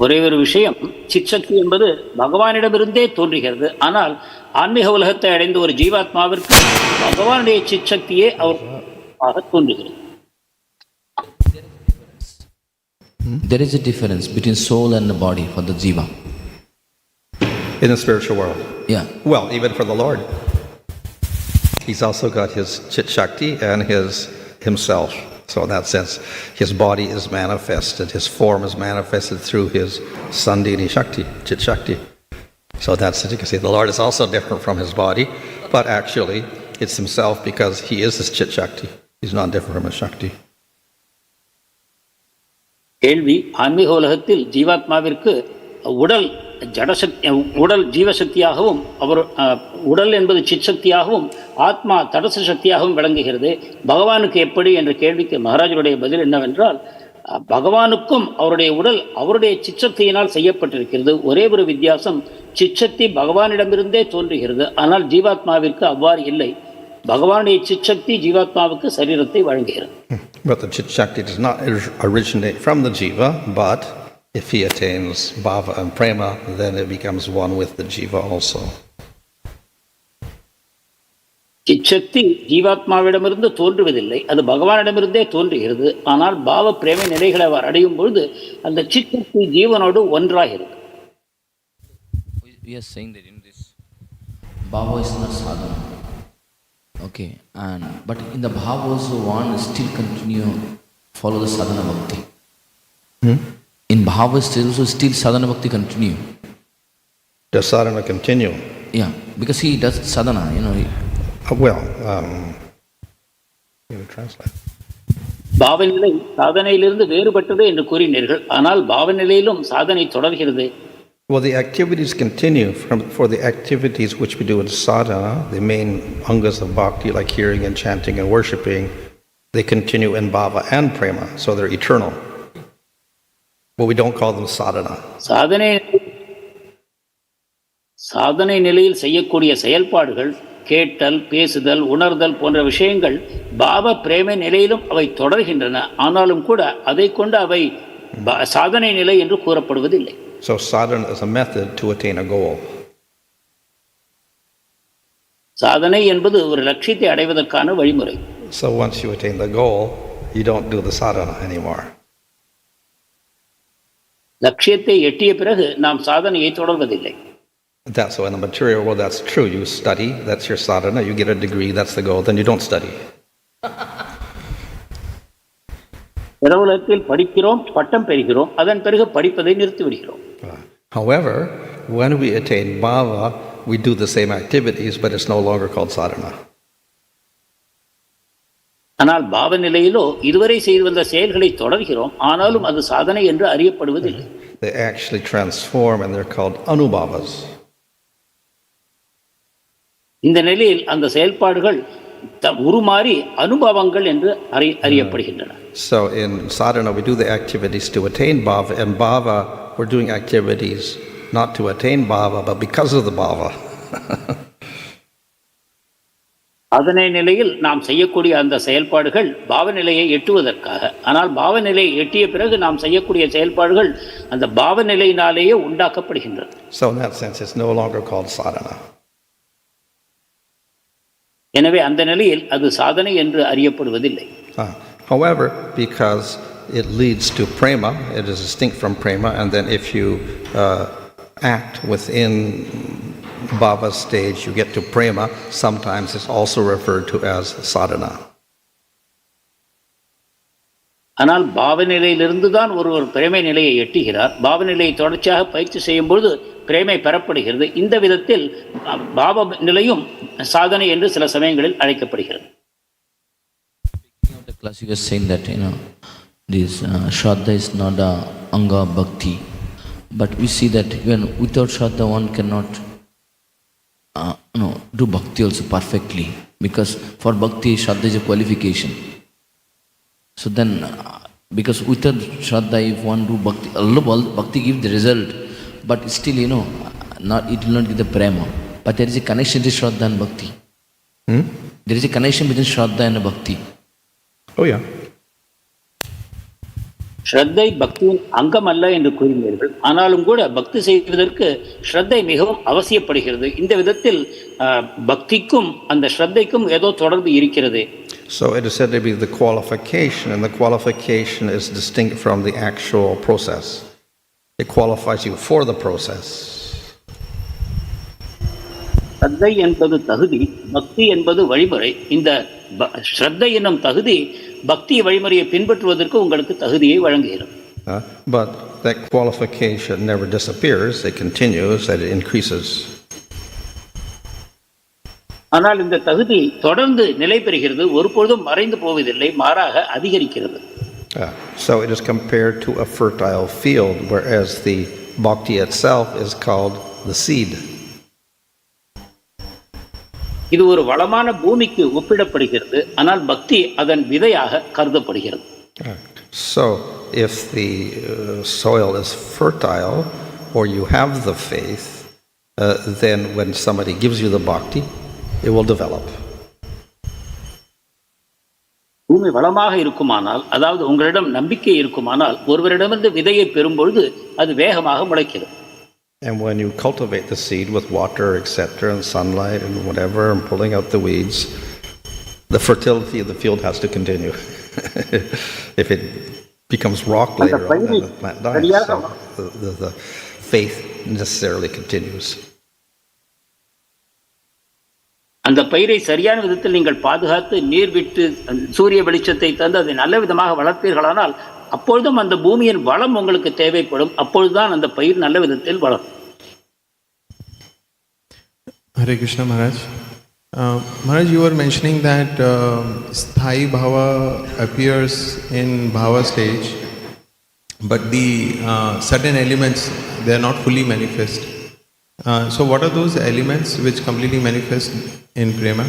ஒரே ஒரு விஷயம், சிச்சக்தி என்பது பகவானிடமிருந்தே தோன்றுகிறது. ஆனால் ஆன்மீக உலகத்தை அடைந்த ஒரு ஜீவாத்மாவிற்கு பகவானுடைய சிச்சக்தியே அவர் தோன்றுகிறது. There is a difference between soul and the body for the jiva. In the spiritual world? Yeah. Well, even for the Lord. He's also got his Chit Shakti and himself. So in that sense, his body is manifested, his form is manifested through his Sandhini Shakti, Chit Shakti. So that's it. You can see the Lord is also different from his body, but actually it's himself because he is his Chit Shakti. He's not different from his Shakti. கேள்வி, ஆன்மீக உலகத்தில் ஜீவாத்மாவிற்கு உடல் ஜீவசக்தியாகவும் அவர் உடல் என்பது சிச்சக்தியாகவும் ஆத்மா தடச சக்தியாகவும் விளங்குகிறது. பகவானுக்கு எப்படி என்ற கேள்விக்கு மகாராஜருடைய பதில் என்னவென்றால், பகவானுக்கும் அவருடைய உடல் அவருடைய சிச்சக்தியினால் செய்யப்பட்டிருக்கிறது. ஒரே ஒரு வித்தியாசம், சிச்சக்தி பகவானிடமிருந்தே தோன்றுகிறது. ஆனால் ஜீவாத்மாவிற்கு அவ்வாறு இல்லை. பகவானுடைய சிச்சக்தி ஜீவாத்மாவுக்கு சரீரத்தை வழங்குகிறது. But the Chit Shakti does not originate from the jiva, but if he attains bhava and prema, then it becomes one with the jiva also. சிச்சக்தி ஜீவாத்மாவிடமிருந்து தோன்றுவதில்லை, அது பகவானிடமிருந்தே தோன்றுகிறது. ஆனால் பாவ பிரேம நிலைகளை அவர் அடையும் பொழுது அந்த சிச்சக்தி ஜீவனோடு ஒன்றாகிறது. We are saying that in this bhava is not sadhana. Okay, but in the bhava also one still continue follow the sadhana bhakti. In bhava still sadhana bhakti continue. Does sadhana continue? Yeah, because he does sadhana, You translate. பாவநிலை சாதனையிலிருந்து வேறுபட்டது என்று கூறினீர்கள். ஆனால் பாவநிலையிலும் சாதனை தொடர்கிறது. Well, the activities continue for the activities which we do in sadhana, the main angas of bhakti like hearing and chanting and worshipping, they continue in bhava and prema, so they're eternal. But we don't call them sadhana. சாதனை நிலையில் செய்யக்கூடிய செயல்பாடுகள், கேட்டல், பேசுதல், உணர்தல் போன்ற விஷயங்கள் பாவ பிரேம நிலையிலும் அவை தொடர்கின்றன. ஆனாலும் கூட அதை கொண்டு அவை சாதனை நிலை என்று கூறப்படுவதில்லை. So sadhana is a method to attain a goal. சாதனை என்பது ஒரு லட்சியத்தை அடைவதற்கான வழிமுறை. So once you attain the goal, you don't do the sadhana anymore. லட்சியத்தை எட்டிய பிறகு நாம் சாதனையை தொடர்வதில்லை. That's so in the material world, that's true. You study, that's your sadhana, you get a degree, that's the goal, then you don't study. உலகத்தில் படிக்கிறோம், பட்டம் பெறுகிறோம், அதன் பிறகு படிப்பதை நிறுத்திவிடுகிறோம். However, when we attain bhava, we do the same activities, but it's no longer called sadhana. ஆனால் பாவ நிலையிலோ இதுவரை செய்து வந்த செயல்களை தொடர்கிறோம், ஆனாலும் அது சாதனை என்று அறியப்படுவதில்லை. They actually transform and they're called anubhavas. இந்த நிலையில் அந்த செயல்பாடுகள் உருமாறி அனுபவங்கள் என்று அறியப்படுகின்றன. So in sadhana we do the activities to attain bhava, and bhava we're doing activities not to attain bhava but because of the bhava. சாதனை நிலையில் நாம் செய்யக்கூடிய அந்த செயல்பாடுகள் பாவ நிலையை எட்டுவதற்காக, ஆனால் பாவ நிலையை எட்டிய பிறகு நாம் செய்யக்கூடிய செயல்பாடுகள் அந்த பாவ நிலையினாலேயே உண்டாக்கப்படுகின்றன. So in that sense it's no longer called sadhana. எனவே அந்த நிலையில் அது சாதனை என்று அறியப்படுவதில்லை. However, because it leads to prema, it is distinct from prema, and then if you act within bhava stage, you get to prema, sometimes it's also referred to as sadhana. ஆனால் பாவ நிலையிலிருந்து தான் ஒருவர் பிரேமை நிலையை எட்டுகிறார். பாவ நிலையை தொடர்ச்சியாக பயிற்சி செய்யும் பொழுது பிரேமை பெறப்படுகிறது. இந்த விதத்தில் பாவ நிலையும் சாதனை என்று சில சமயங்களில் அழைக்கப்படுகிறது. The class you were saying that this Shraddha is not a anga bhakti, but we see that even without Shraddha one cannot do bhakti also perfectly, because for bhakti Shraddha is a qualification. So then, because without Shraddha if one do bhakti, although bhakti gives the result, but still it will not give the prema. But there is a connection between Shraddha and bhakti. There is a connection between Shraddha and bhakti. Oh yeah. ஸ்ரத்தை பக்தியின் அங்கம் அல்ல என்று கூறினீர்கள், ஆனாலும் கூட பக்தி செய்வதற்கு ஸ்ரத்தை மிகவும் அவசியப்படுகிறது. இந்த விதத்தில் பக்திக்கும் அந்த ஸ்ரத்தைக்கும் ஏதோ தொடர்பு இருக்கிறது. So it is said to be the qualification, and the qualification is distinct from the actual process. It qualifies you for the process. ஸ்ரத்தை என்பது தகுதி, பக்தி என்பது வழிமுறை. இந்த ஸ்ரத்தை என்னும் தகுதி பக்தி வழிமுறையை பின்பற்றுவதற்கு உங்களுக்கு தகுதியை வழங்குகிறது. But that qualification never disappears, it continues, that it increases. ஆனால் இந்த தகுதி தொடர்ந்து நிலை பெறுகிறது, ஒருபொழுதும் மறைந்து போவதில்லை, மாறாக அதிகரிக்கிறது. So it is compared to a fertile field, whereas the bhakti itself is called the seed. இது ஒரு வளமான பூமிக்கு ஒப்பிடப்படுகிறது, ஆனால் பக்தி அதன் விதையாக கருதப்படுகிறது. So if the soil is fertile or you have the faith, then when somebody gives you the bhakti, it will develop. பூமி வளமாக இருக்குமானால், அதாவது உங்களிடம் நம்பிக்கை இருக்குமானால், ஒருவரிடமிருந்து விதையை பெறும்பொழுது அது வேகமாக முளைக்கிறது. And when you cultivate the seed with water, etc., and sunlight and whatever, and pulling out the weeds, the fertility of the field has to continue. If it becomes rock later on, then the plant dies. So the faith necessarily continues. அந்த பயிரை சரியான விதத்தில் நீங்கள் பாதுகாத்து நீர் விட்டு சூரிய வெளிச்சத்தை தந்து அதை நல்ல விதமாக வளர்ப்பீர்களானால் அப்பொழுதும் அந்த பூமியின் வளம் உங்களுக்கு தேவைப்படும். அப்பொழுதுதான் அந்த பயிர் நல்ல விதத்தில் வளரும். Hare Krishna Maharaj. Maharaj, you were mentioning that Sthai Bhava appears in Bhava stage, but the certain elements, they are not fully manifest. So what are those elements which completely manifest in Prema?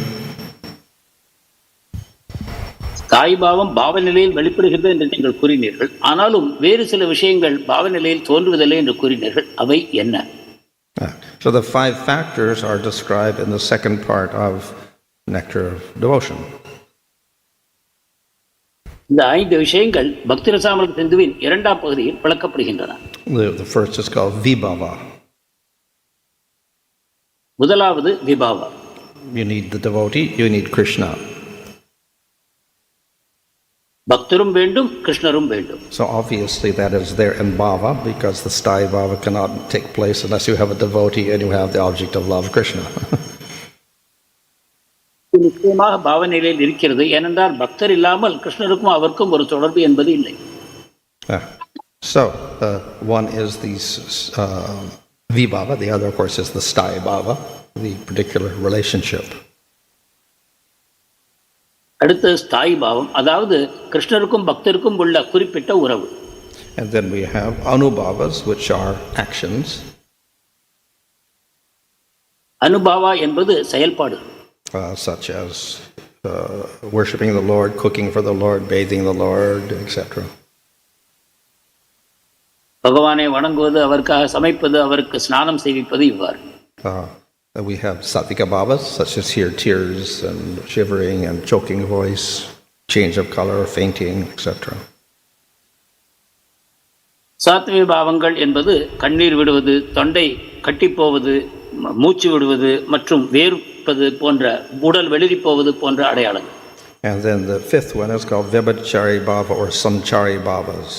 தாய் பாவம் பாவ நிலையில் வெளிப்படுகிறது என்று நீங்கள் கூறினீர்கள், ஆனாலும் வேறு சில விஷயங்கள் பாவ நிலையில் தோன்றுவதில்லை என்று கூறினீர்கள். அவை என்ன? So the 5 factors are described in the second part of Nectar of Devotion. இந்த 5 விஷயங்கள் பக்தி ரசாமிர்த சிந்துவின் 2ஆம் பகுதியில் விளக்கப்படுகின்றன. The first is called Vibhava. முதலாவது விபாவா. You need the devotee, you need Krishna. பக்தரும் வேண்டும், கிருஷ்ணரும் வேண்டும். So obviously that is there in bhava, because the sthāyi bhava cannot take place unless you have a devotee and you have the object of love, Krishna. நிச்சயமாக பாவநிலையில் இருக்கிறது. ஏனென்றால் பக்தர் இல்லாமல் கிருஷ்ணருக்கும் அவருக்கும் ஒரு தொடர்பு என்பது இல்லை. So one is the vibhava, the other of course is the sthāyi bhava, the particular relationship. அடுத்து ஸ்தாயி பாவம், அதாவது கிருஷ்ணருக்கும் பக்தருக்கும் உள்ள குறிப்பிட்ட உறவு. And then we have anubhavas, which are actions. அனுபாவா என்பது செயல்பாடு. Such as worshipping the Lord, cooking for the Lord, bathing the Lord, etc. பகவானை வணங்குவது, அவருக்காக சமைப்பது, அவருக்கு ஸ்நானம் செய்விப்பது, இவ்வாறு. We have sattvika bhavas, such as here tears and shivering and choking voice, change of color, fainting, etc. சாத்விக பாவங்கள் என்பது கண்ணீர் விடுவது, தொண்டை கட்டிப்போவது, மூச்சு விடுவது மற்றும் வேர்ப்பது போன்ற, உடல் வெளிரி போவது போன்ற அடையாளங்கள். And then the fifth one is called vibhachari bhava or samchari bhavas.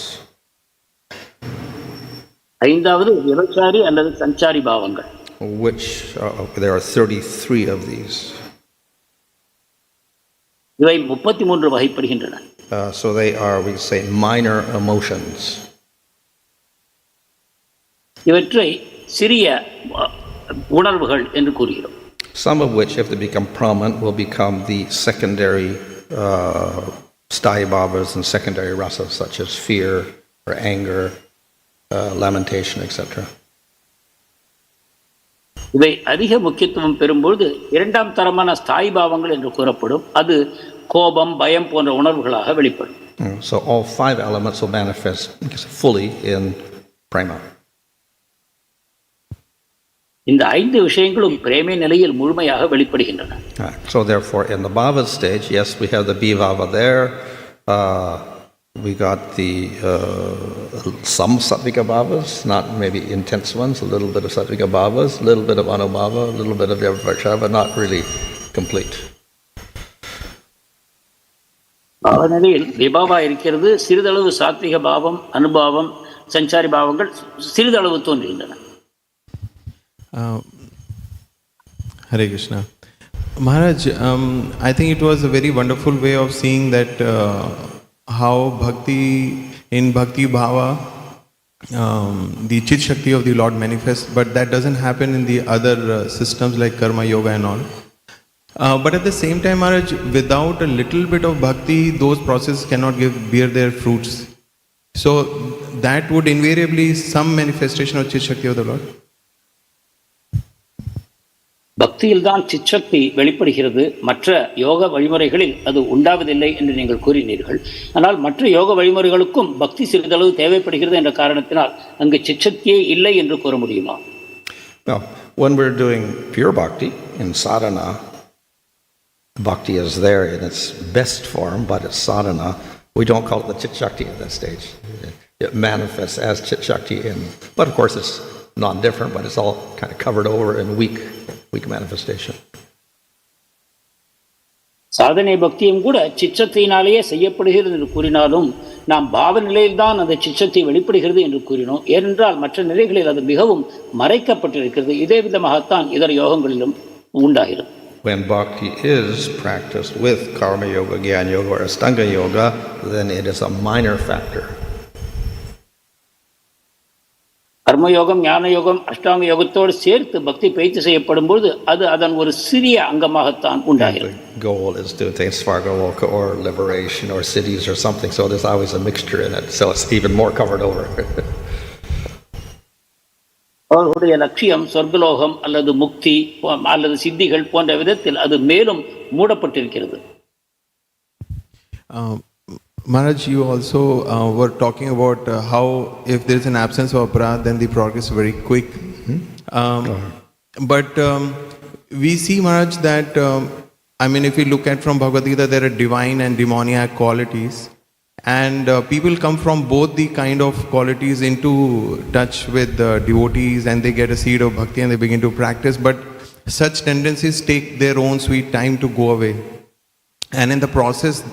ஐந்தாவது விபச்சாரி அல்லது சஞ்சாரி பாவங்கள். Which there are 33 of these. இவை 33 வகைப்படுகின்றன. So they are, we say, minor emotions. இவற்றை சிறிய உணர்வுகள் என்று கூறுகிறோம். Some of which, if they become prominent, will become the secondary sthāyi bhavas and secondary rasas, such as fear or anger, lamentation, etc. இவை அதிக முக்கியத்துவம் பெறும்போது இரண்டாம் தரமான ஸ்தாயி பாவங்கள் என்று கூறப்படும். அது கோபம், பயம் போன்ற உணர்வுகளாக வெளிப்படும். So all 5 elements will manifest fully in prema. இந்த 5 விஷயங்களும் பிரேமை நிலையில் முழுமையாக வெளிப்படுகின்றன. So therefore in the bhava stage, yes, we have the bhava there. We got the some sattvika bhavas, not maybe intense ones, a little bit of sattvika bhavas, a little bit of anubhava, a little bit of vibhachara, not really complete. பாவநிலையில் விபாவா இருக்கிறது. சிறிதளவு சாத்விக பாவம், அனுபாவம், சஞ்சாரி பாவங்கள் சிறிதளவு தோன்றுகின்றன. Hare Krishna. Maharaj, I think it was a very wonderful way of seeing that how bhakti, in bhakti bhava, the chit shakti of the Lord manifests, but that doesn't happen in the other systems like karma yoga and all. But at the same time, Maharaj, without a little bit of bhakti, those processes cannot bear their fruits. So that would invariably some manifestation of chit shakti of the Lord. பக்தியில் தான் சிச்சக்தி வெளிப்படுகிறது. மற்ற யோக வழிமுறைகளில் அது உண்டாவதில்லை என்று நீங்கள் கூறினீர்கள். ஆனால் மற்ற யோக வழிமுறைகளுக்கும் பக்தி சிறிதளவு தேவைப்படுகிறது என்ற காரணத்தினால் அங்கு சிச்சக்தியே இல்லை என்று கூற முடியுமா? Well, when we're doing pure bhakti in sadhana, bhakti is there in its best form, but it's sadhana. We don't call it the chit shakti at that stage. It manifests as chit shakti, but of course it's non-different, but it's all kind of covered over in weak manifestation. சாதனை பக்தியும் கூட சிச்சத்தினாலேயே செய்யப்படுகிறது என்று கூறினாலும் நாம் பாவ நிலையில்தான் அந்த சிச்சத்தை வெளிப்படுகிறது என்று கூறினோம். ஏனென்றால் மற்ற நிலைகளில் அது மிகவும் மறைக்கப்பட்டிருக்கிறது. இதே விதமாகத்தான் இதர யோகங்களிலும் உண்டாகிறது. When bhakti is practiced with karma yoga, jnana yoga, or astanga yoga, then it is a minor factor. கர்மயோகம், ஞான யோகம், அஷ்டாங்க யோகத்தோடு சேர்த்து பக்தி பயிற்சி செய்யப்படும் பொழுது அது அதன் ஒரு சிறிய அங்கமாகத்தான் உண்டாகிறது. The goal is to attain svargaloka or liberation or cities or something, so there's always a mixture in it, so it's even more covered over. அவர்களுடைய லட்சியம் சொர்க்கலோகம் அல்லது முக்தி அல்லது சித்திகள் போன்ற விதத்தில் அது மேலும் மூடப்பட்டிருக்கிறது. Maharaj, you also were talking about how if there is an absence of aparadha, then the progress is very quick. But we see, Maharaj, that if you look at from Bhagavad Gita, there are divine and demoniac qualities, and people come from both the kind of qualities into touch with devotees, and they get a seed of bhakti and they begin to practice. But such tendencies take their own sweet time to go away, and in the process,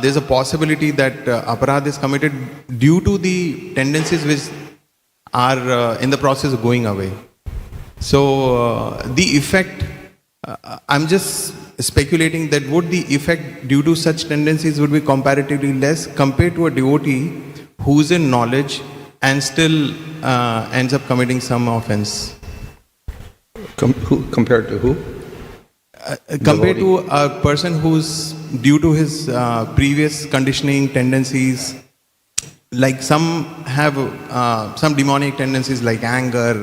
there's a possibility that aparadha is committed due to the tendencies which are in the process of going away. So the effect, I'm just speculating that would the effect due to such tendencies would be comparatively less compared to a devotee who's in knowledge and still ends up committing some offense. Compared to who? Compared to a person who's due to his previous conditioning tendencies, like some have some demonic tendencies like anger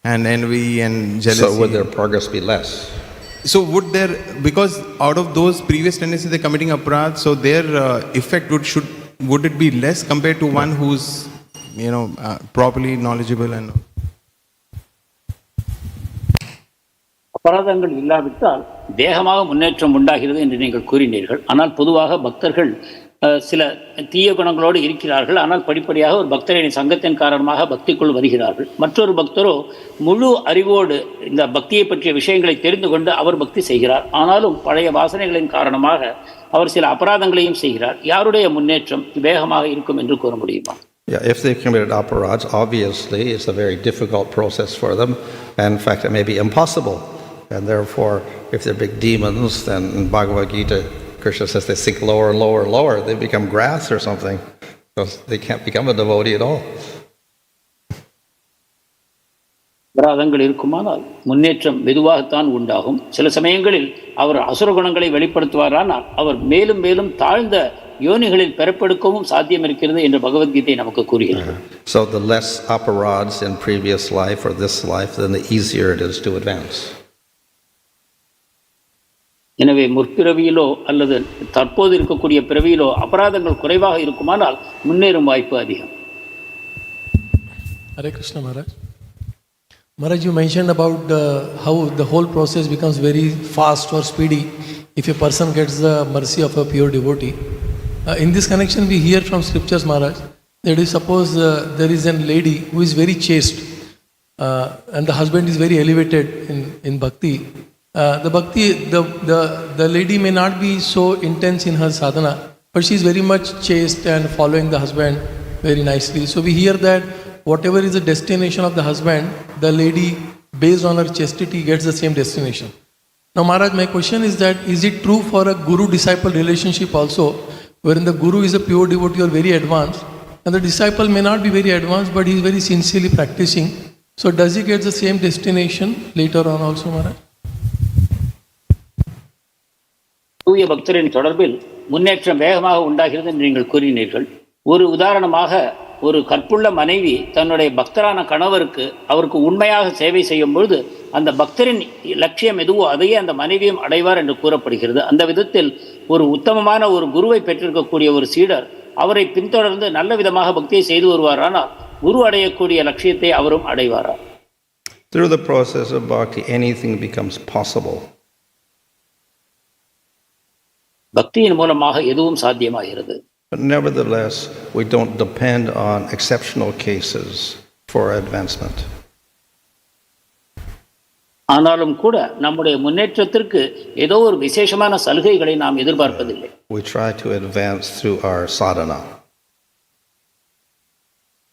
and envy and jealousy. So would their progress be less? So would there, because out of those previous tendencies they're committing aparadh, so their effect would it be less compared to one who's properly knowledgeable and அபராதங்கள் இல்லாவிட்டால் தேகமாக முன்னேற்றம் உண்டாகிறது என்று நீங்கள் கூறினீர்கள். ஆனால் பொதுவாக பக்தர்கள் சில தீய குணங்களோடு இருக்கிறார்கள். ஆனால் படிப்படியாக ஒரு பக்தரின் சங்கத்தின் காரணமாக பக்திக்குள் வருகிறார்கள். மற்றொரு பக்தரோ முழு அறிவோடு இந்த பக்தியை பற்றிய விஷயங்களை தெரிந்து கொண்டு அவர் பக்தி செய்கிறார். ஆனாலும் பழைய வாசனைகளின் காரணமாக அவர் சில அபராதங்களையும் செய்கிறார். யாருடைய முன்னேற்றம் வேகமாக இருக்கும் என்று கூற முடியுமா? Yeah, if they committed aparadhs, obviously it's a very difficult process for them. And in fact, it may be impossible. And therefore, if they're big demons, then in Bhagavad Gita, Krishna says they sink lower and lower and lower. They become grass or something. Because they can't become a devotee at all. அபராதங்கள் இருக்குமானால் முன்னேற்றம் மெதுவாகத்தான் உண்டாகும். சில சமயங்களில் அவர் அசுர குணங்களை வெளிப்படுத்துவாரானால் அவர் மேலும் மேலும் தாழ்ந்த யோனிகளில் பெறப்படுக்கவும் சாத்தியம் இருக்கிறது என்று பகவத்கீதை நமக்கு கூறுகிறது. So the less aparadhs in previous life or this life, then the easier it is to advance. எனவே முற்பிறவியிலோ அல்லது தற்போது இருக்கக்கூடிய பிறவியிலோ அபராதங்கள் குறைவாக இருக்குமானால் முன்னேறும் வாய்ப்பு அதிகம். Hare Krishna Maharaj. Maharaj, you mentioned about how the whole process becomes very fast or speedy if a person gets the mercy of a pure devotee. In this connection, we hear from scriptures, Maharaj, that is, suppose there is a lady who is very chaste and the husband is very elevated in bhakti. The lady may not be so intense in her sadhana, but she is very much chaste and following the husband very nicely. So we hear that whatever is the destination of the husband, the lady, based on her chastity, gets the same destination. Now, Maharaj, my question is that, is it true for a guru-disciple relationship also, wherein the guru is a pure devotee or very advanced, and the disciple may not be very advanced, but he is very sincerely practicing. So does he get the same destination later on also, Maharaj? தூய பக்தரின் தொடர்பில் முன்னேற்றம் வேகமாக உண்டாகிறது என்று நீங்கள் கூறினீர்கள். ஒரு உதாரணமாக, ஒரு கற்புள்ள மனைவி தன்னுடைய பக்தரான கணவருக்கு அவருக்கு உண்மையாக சேவை செய்யும் பொழுது அந்த பக்தரின் லட்சியம் எதுவோ அதையே அந்த மனைவியும் அடைவார் என்று கூறப்படுகிறது. அந்த விதத்தில் ஒரு உத்தமமான ஒரு குருவை பெற்றிருக்கக்கூடிய ஒரு சீடர் அவரை பின்தொடர்ந்து நல்ல விதமாக பக்தியை செய்து வருவாரானால் குரு அடையக்கூடிய லட்சியத்தை அவரும் அடைவாரா? Through the process of bhakti, anything becomes possible. பக்தியின் மூலமாக எதுவும் சாத்தியமாகிறது. But nevertheless, we don't depend on exceptional cases for advancement. ஆனாலும் கூட நம்முடைய முன்னேற்றத்திற்கு ஏதோ ஒரு விசேஷமான சலுகைகளை நாம் எதிர்பார்ப்பதில்லை. We try to advance through our sadhana.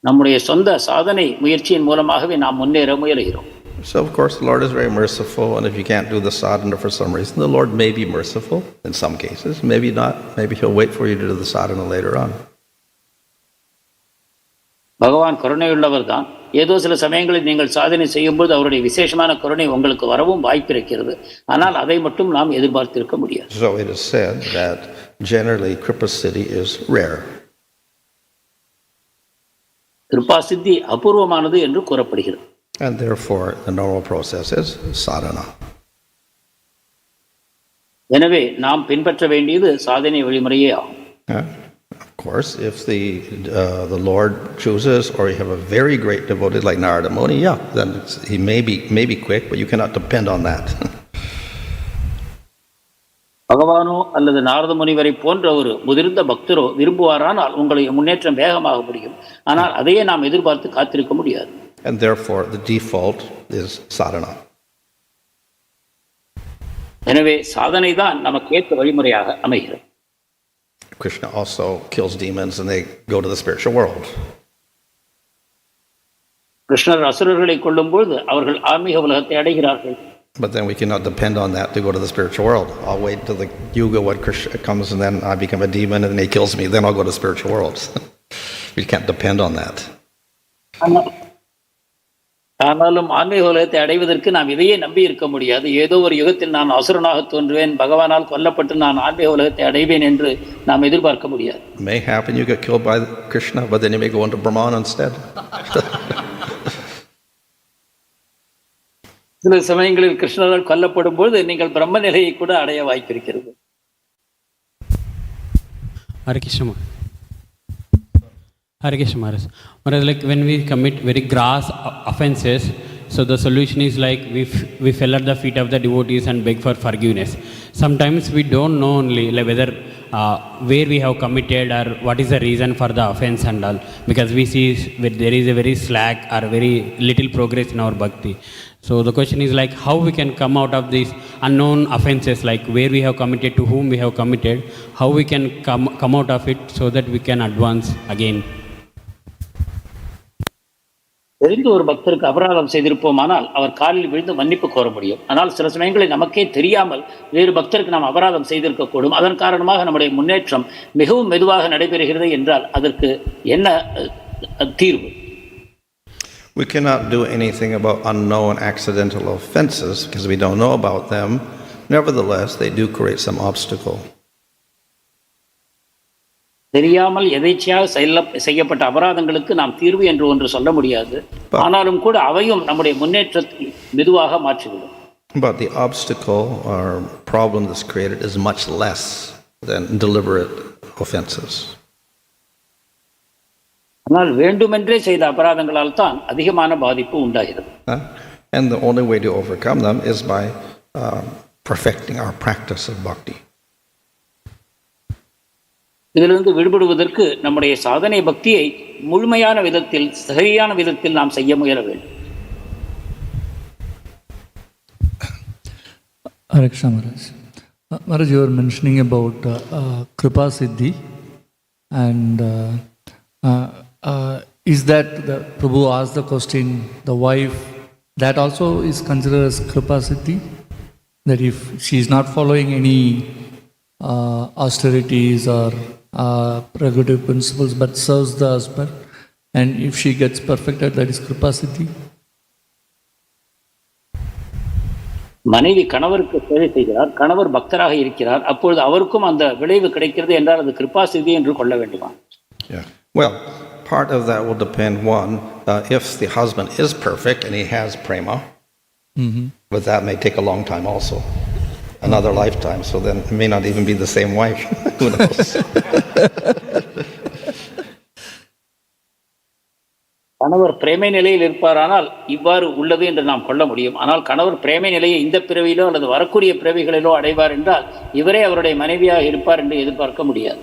நம்முடைய சொந்த சாதனை முயற்சியின் மூலமாகவே நாம் முன்னேற முயலுகிறோம். So of course the Lord is very merciful, and if you can't do the sadhana for some reason, the Lord may be merciful in some cases, maybe not. Maybe He'll wait for you to do the sadhana later on. பகவான் கருணையுள்ளவர் தான். ஏதோ சில சமயங்களில் நீங்கள் சாதனை செய்யும்போது அவருடைய விசேஷமான கருணை உங்களுக்கு வரவும் வாய்ப்பு இருக்கிறது. ஆனால் அதை மட்டும் நாம் எதிர்பார்த்திருக்க முடியாது. So it is said that generally Kripa Siddhi is rare. Kripa சித்தி அபூர்வமானது என்று கூறப்படுகிறது. And therefore the normal process is sadhana. எனவே நாம் பின்பற்ற வேண்டியது சாதனை வழிமுறையே ஆகும். Of course, if the Lord chooses, or you have a very great devotee like Narada Muni, then he may be quick, but you cannot depend on that. பகவானோ அல்லது நாரத முனிவரை போன்ற ஒரு முதிர்ந்த பக்தரோ விரும்புவாரானால் உங்களுடைய முன்னேற்றம் வேகமாக முடியும். ஆனால் அதையே நாம் எதிர்பார்த்து காத்திருக்க முடியாது. And therefore the default is sadhana. எனவே சாதனை தான் நமக்கு ஏற்ற வழிமுறையாக அமைகிறது. Krishna also kills demons and they go to the spiritual world. கிருஷ்ணர் அசுரர்களை கொல்லும்போது அவர்கள் ஆன்மீக உலகத்தை அடைகிறார்கள். But then we cannot depend on that to go to the spiritual world. I'll wait till the yuga when Krishna comes and then I become a demon and he kills me, then I'll go to the spiritual world. We can't depend on that. ஆனாலும் ஆன்மீக உலகத்தை அடைவதற்கு நாம் இதையே நம்பி இருக்க முடியாது. ஏதோ ஒரு யுகத்தில் நான் அசுரனாக தோன்றுவேன், பகவானால் கொல்லப்பட்டு நான் ஆன்மீக உலகத்தை அடைவேன் என்று நாம் எதிர்பார்க்க முடியாது. It may happen you get killed by Krishna, but then you may go into Brahman instead. சில சமயங்களில் கிருஷ்ணரால் கொல்லப்படும் போது நீங்கள் பிரம்ம நிலையை கூட அடைய வாய்ப்பிருக்கிறது. Hare Krishna Maharaj. Maharaj, like when we commit very gross offenses, so the solution is like we fell at the feet of the devotees and beg for forgiveness. Sometimes we don't know only like whether where we have committed or what is the reason for the offense and all, because we see there is a very slack or very little progress in our bhakti. So the question is like how we can come out of these unknown offenses, like where we have committed, to whom we have committed, how we can come out of it so that we can advance again. தெரிந்து ஒரு பக்தருக்கு அபராதம் செய்திருப்போமானால் அவர் காலில் விழுந்து மன்னிப்பு கோர முடியும். ஆனால் சில சமயங்களில் நமக்கே தெரியாமல் வேறு பக்தருக்கு நாம் அபராதம் செய்திருக்கக்கூடும். அதன் காரணமாக நம்முடைய முன்னேற்றம் மிகவும் மெதுவாக நடைபெறுகிறது என்றால் அதற்கு என்ன தீர்வு? We cannot do anything about unknown accidental offenses because we don't know about them. Nevertheless, they do create some obstacle. தெரியாமல் எதேச்சையாக செய்யப்பட்ட அபராதங்களுக்கு நாம் தீர்வு என்று ஒன்று சொல்ல முடியாது. ஆனாலும் கூட அவையும் நம்முடைய முன்னேற்றத்தை மெதுவாக மாற்றிவிடும். But the obstacle or problem that's created is much less than deliberate offenses. ஆனால் வேண்டுமென்றே செய்த அபராதங்களால் தான் அதிகமான பாதிப்பு உண்டாகிறது. And the only way to overcome them is by perfecting our practice of bhakti. இதிலிருந்து விடுபடுவதற்கு நம்முடைய சாதனை பக்தியை முழுமையான விதத்தில், சரியான விதத்தில் நாம் செய்ய முயல வேண்டும். Hare Krishna Maharaj. Maharaj, you were mentioning about Kripa Siddhi, and is that the Prabhu asked the question, the wife, that also is considered as Kripa Siddhi? That if she is not following any austerities or prerogative principles but serves the husband, and if she gets perfected, that is Kripa Siddhi? மனைவி கணவருக்கு சேவை செய்கிறார், கணவர் பக்தராக இருக்கிறார், அப்பொழுது அவருக்கும் அந்த விளைவு கிடைக்கிறது என்றால் அது கிருபா சித்தி என்று கொள்ள வேண்டுமா? Well, part of that will depend, one, if the husband is perfect and he has prema, but that may take a long time also, another lifetime, so then it may not even be the same wife. Who knows? கணவர் பிரேமை நிலையில் இருப்பாரானால் இவ்வாறு உள்ளது என்று நாம் கொள்ள முடியும். ஆனால் கணவர் பிரேமை நிலையை இந்த பிறவியிலோ அல்லது வரக்கூடிய பிறவிகளிலோ அடைவார் என்றால் இவரே அவருடைய மனைவியாக இருப்பார் என்று எதிர்பார்க்க முடியாது.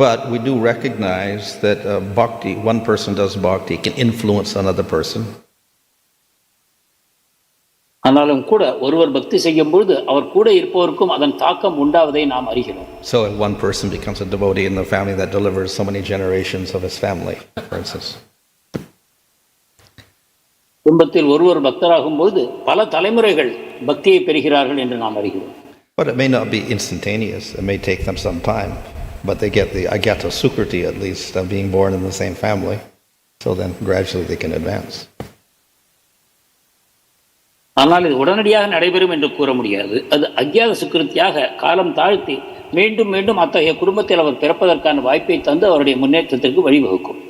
But we do recognize that bhakti, one person does bhakti, can influence another person. ஆனாலும் கூட ஒருவர் பக்தி செய்யும் பொழுது அவர் கூட இருப்பவருக்கும் அதன் தாக்கம் உண்டாவதை நாம் அறிகிறோம். So if one person becomes a devotee in the family, that delivers so many generations of his family, for instance. குடும்பத்தில் ஒருவர் பக்தராகும் போது பல தலைமுறைகள் பக்தியை பெறுகிறார்கள் என்று நாம் அறிகிறோம். But it may not be instantaneous. It may take them some time, but they get the agata sukriti at least of being born in the same family. So then gradually they can advance. ஆனால் இது உடனடியாக நடைபெறும் என்று கூற முடியாது. அது அக்ஞாத சுக்கிருத்தியாக காலம் தாழ்த்தி மீண்டும் மீண்டும் அத்தகைய குடும்பத்தில் அவர் பிறப்பதற்கான வாய்ப்பை தந்து அவருடைய முன்னேற்றத்திற்கு வழிவகுக்கும்.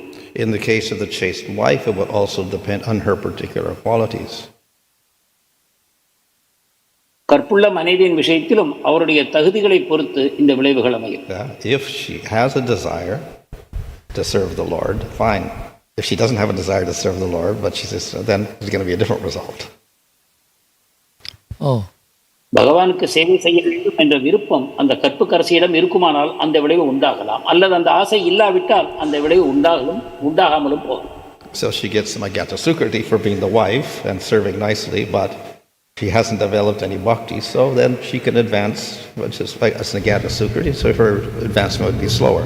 In the case of the chaste wife, it would also depend on her particular qualities. கற்புள்ள மனைவியின் விஷயத்திலும் அவருடைய தகுதிகளை பொறுத்து இந்த விளைவுகள் அமையும். If she has a desire to serve the Lord, fine. If she doesn't have a desire to serve the Lord, but she says, then it's going to be a different result. Oh. பகவானுக்கு சேவை செய்ய வேண்டும் என்ற விருப்பம் அந்த கற்புக்கரசியிடம் இருக்குமானால் அந்த விளைவு உண்டாகலாம், அல்லது அந்த ஆசை இல்லாவிட்டால் அந்த விளைவு உண்டாகாமலும் போகும். So she gets some agata sukriti for being the wife and serving nicely, but she hasn't developed any bhakti, so then she can advance, which is like Asnagata Sukriti, so her advancement would be slower.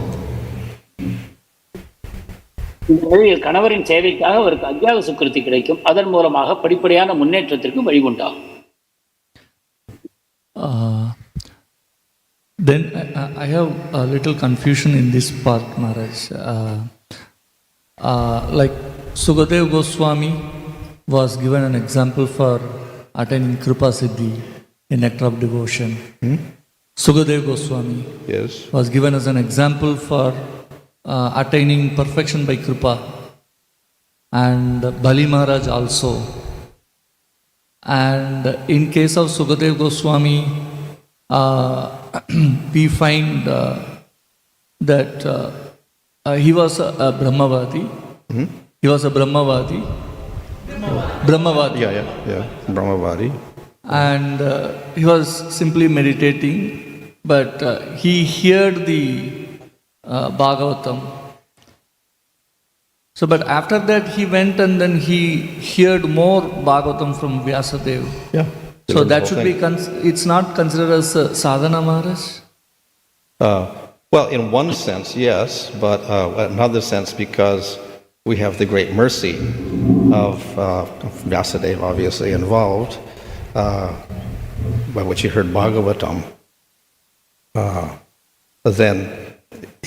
இந்த நிலையில் கணவரின் சேவைக்காக அவருக்கு அத்தியாக சுக்கிருதி கிடைக்கும். அதன் மூலமாக படிப்படியான முன்னேற்றத்திற்கு வழிவுண்டாகும். Then I have a little confusion in this part, Maharaj. Like Sukadeva Goswami was given an example for attaining Kripa Siddhi in Nectar of Devotion. Sukadeva Goswami was given as an example for attaining perfection by Kripa, and Bali Maharaj also. And in case of Sukadeva Goswami, we find that he was a Brahmavadi. He was a Brahmavadi. Brahmavadi. Yeah. Brahmavadi. And he was simply meditating, but he heard the Bhagavatam. So, but after that he went and then he heard more Bhagavatam from Vyasadeva. Yeah. So that should be, it's not considered as sadhana, Maharaj? Well, in one sense, yes, but another sense, because we have the great mercy of Vyasadeva obviously involved, by which he heard Bhagavatam, then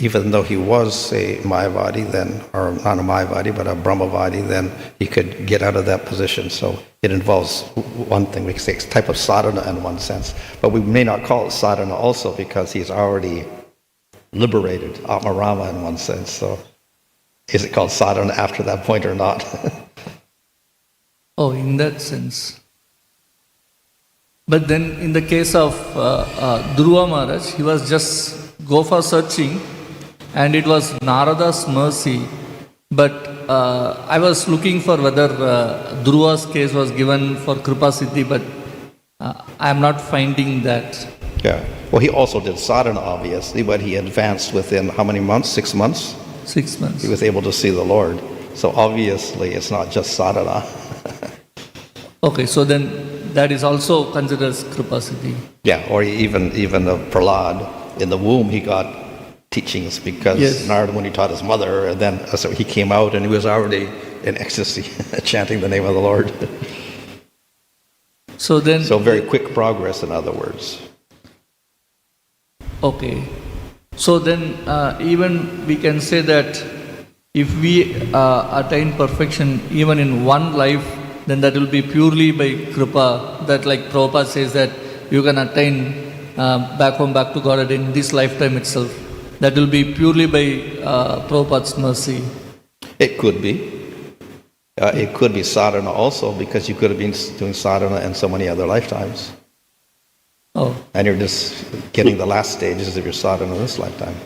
even though he was a Mayavadi then, or not a Mayavadi, but a Brahmavadi, then he could get out of that position. So it involves one thing, we can say it's a type of sadhana in one sense, but we may not call it sadhana also because he's already liberated, Atmarama in one sense. So is it called sadhana after that point or not? Oh, in that sense. But then in the case of Dhruva Maharaj, he was just go for searching, and it was Narada's mercy. But I was looking for whether Dhruva's case was given for Kripa Siddhi, but I am not finding that. Yeah. Well, he also did sadhana, obviously, but he advanced within how many months? 6 months? 6 months. He was able to see the Lord. So obviously, it's not just sadhana. Okay, so then that is also considered as Kripa Siddhi. Yeah, or even the Prahlad, in the womb he got teachings because Narada Muni taught his mother, and then so he came out and he was already in ecstasy, chanting the name of the Lord. So then... So very quick progress, in other words. Okay. So then even we can say that if we attain perfection even in one life, then that will be purely by Kripa. That, like Prabhupada says, that you can attain back to God in this lifetime itself. That will be purely by Prabhupada's mercy. It could be. It could be sadhana also, because you could have been doing sadhana in so many other lifetimes. Oh. And you're just getting the last stages of your sadhana in this lifetime.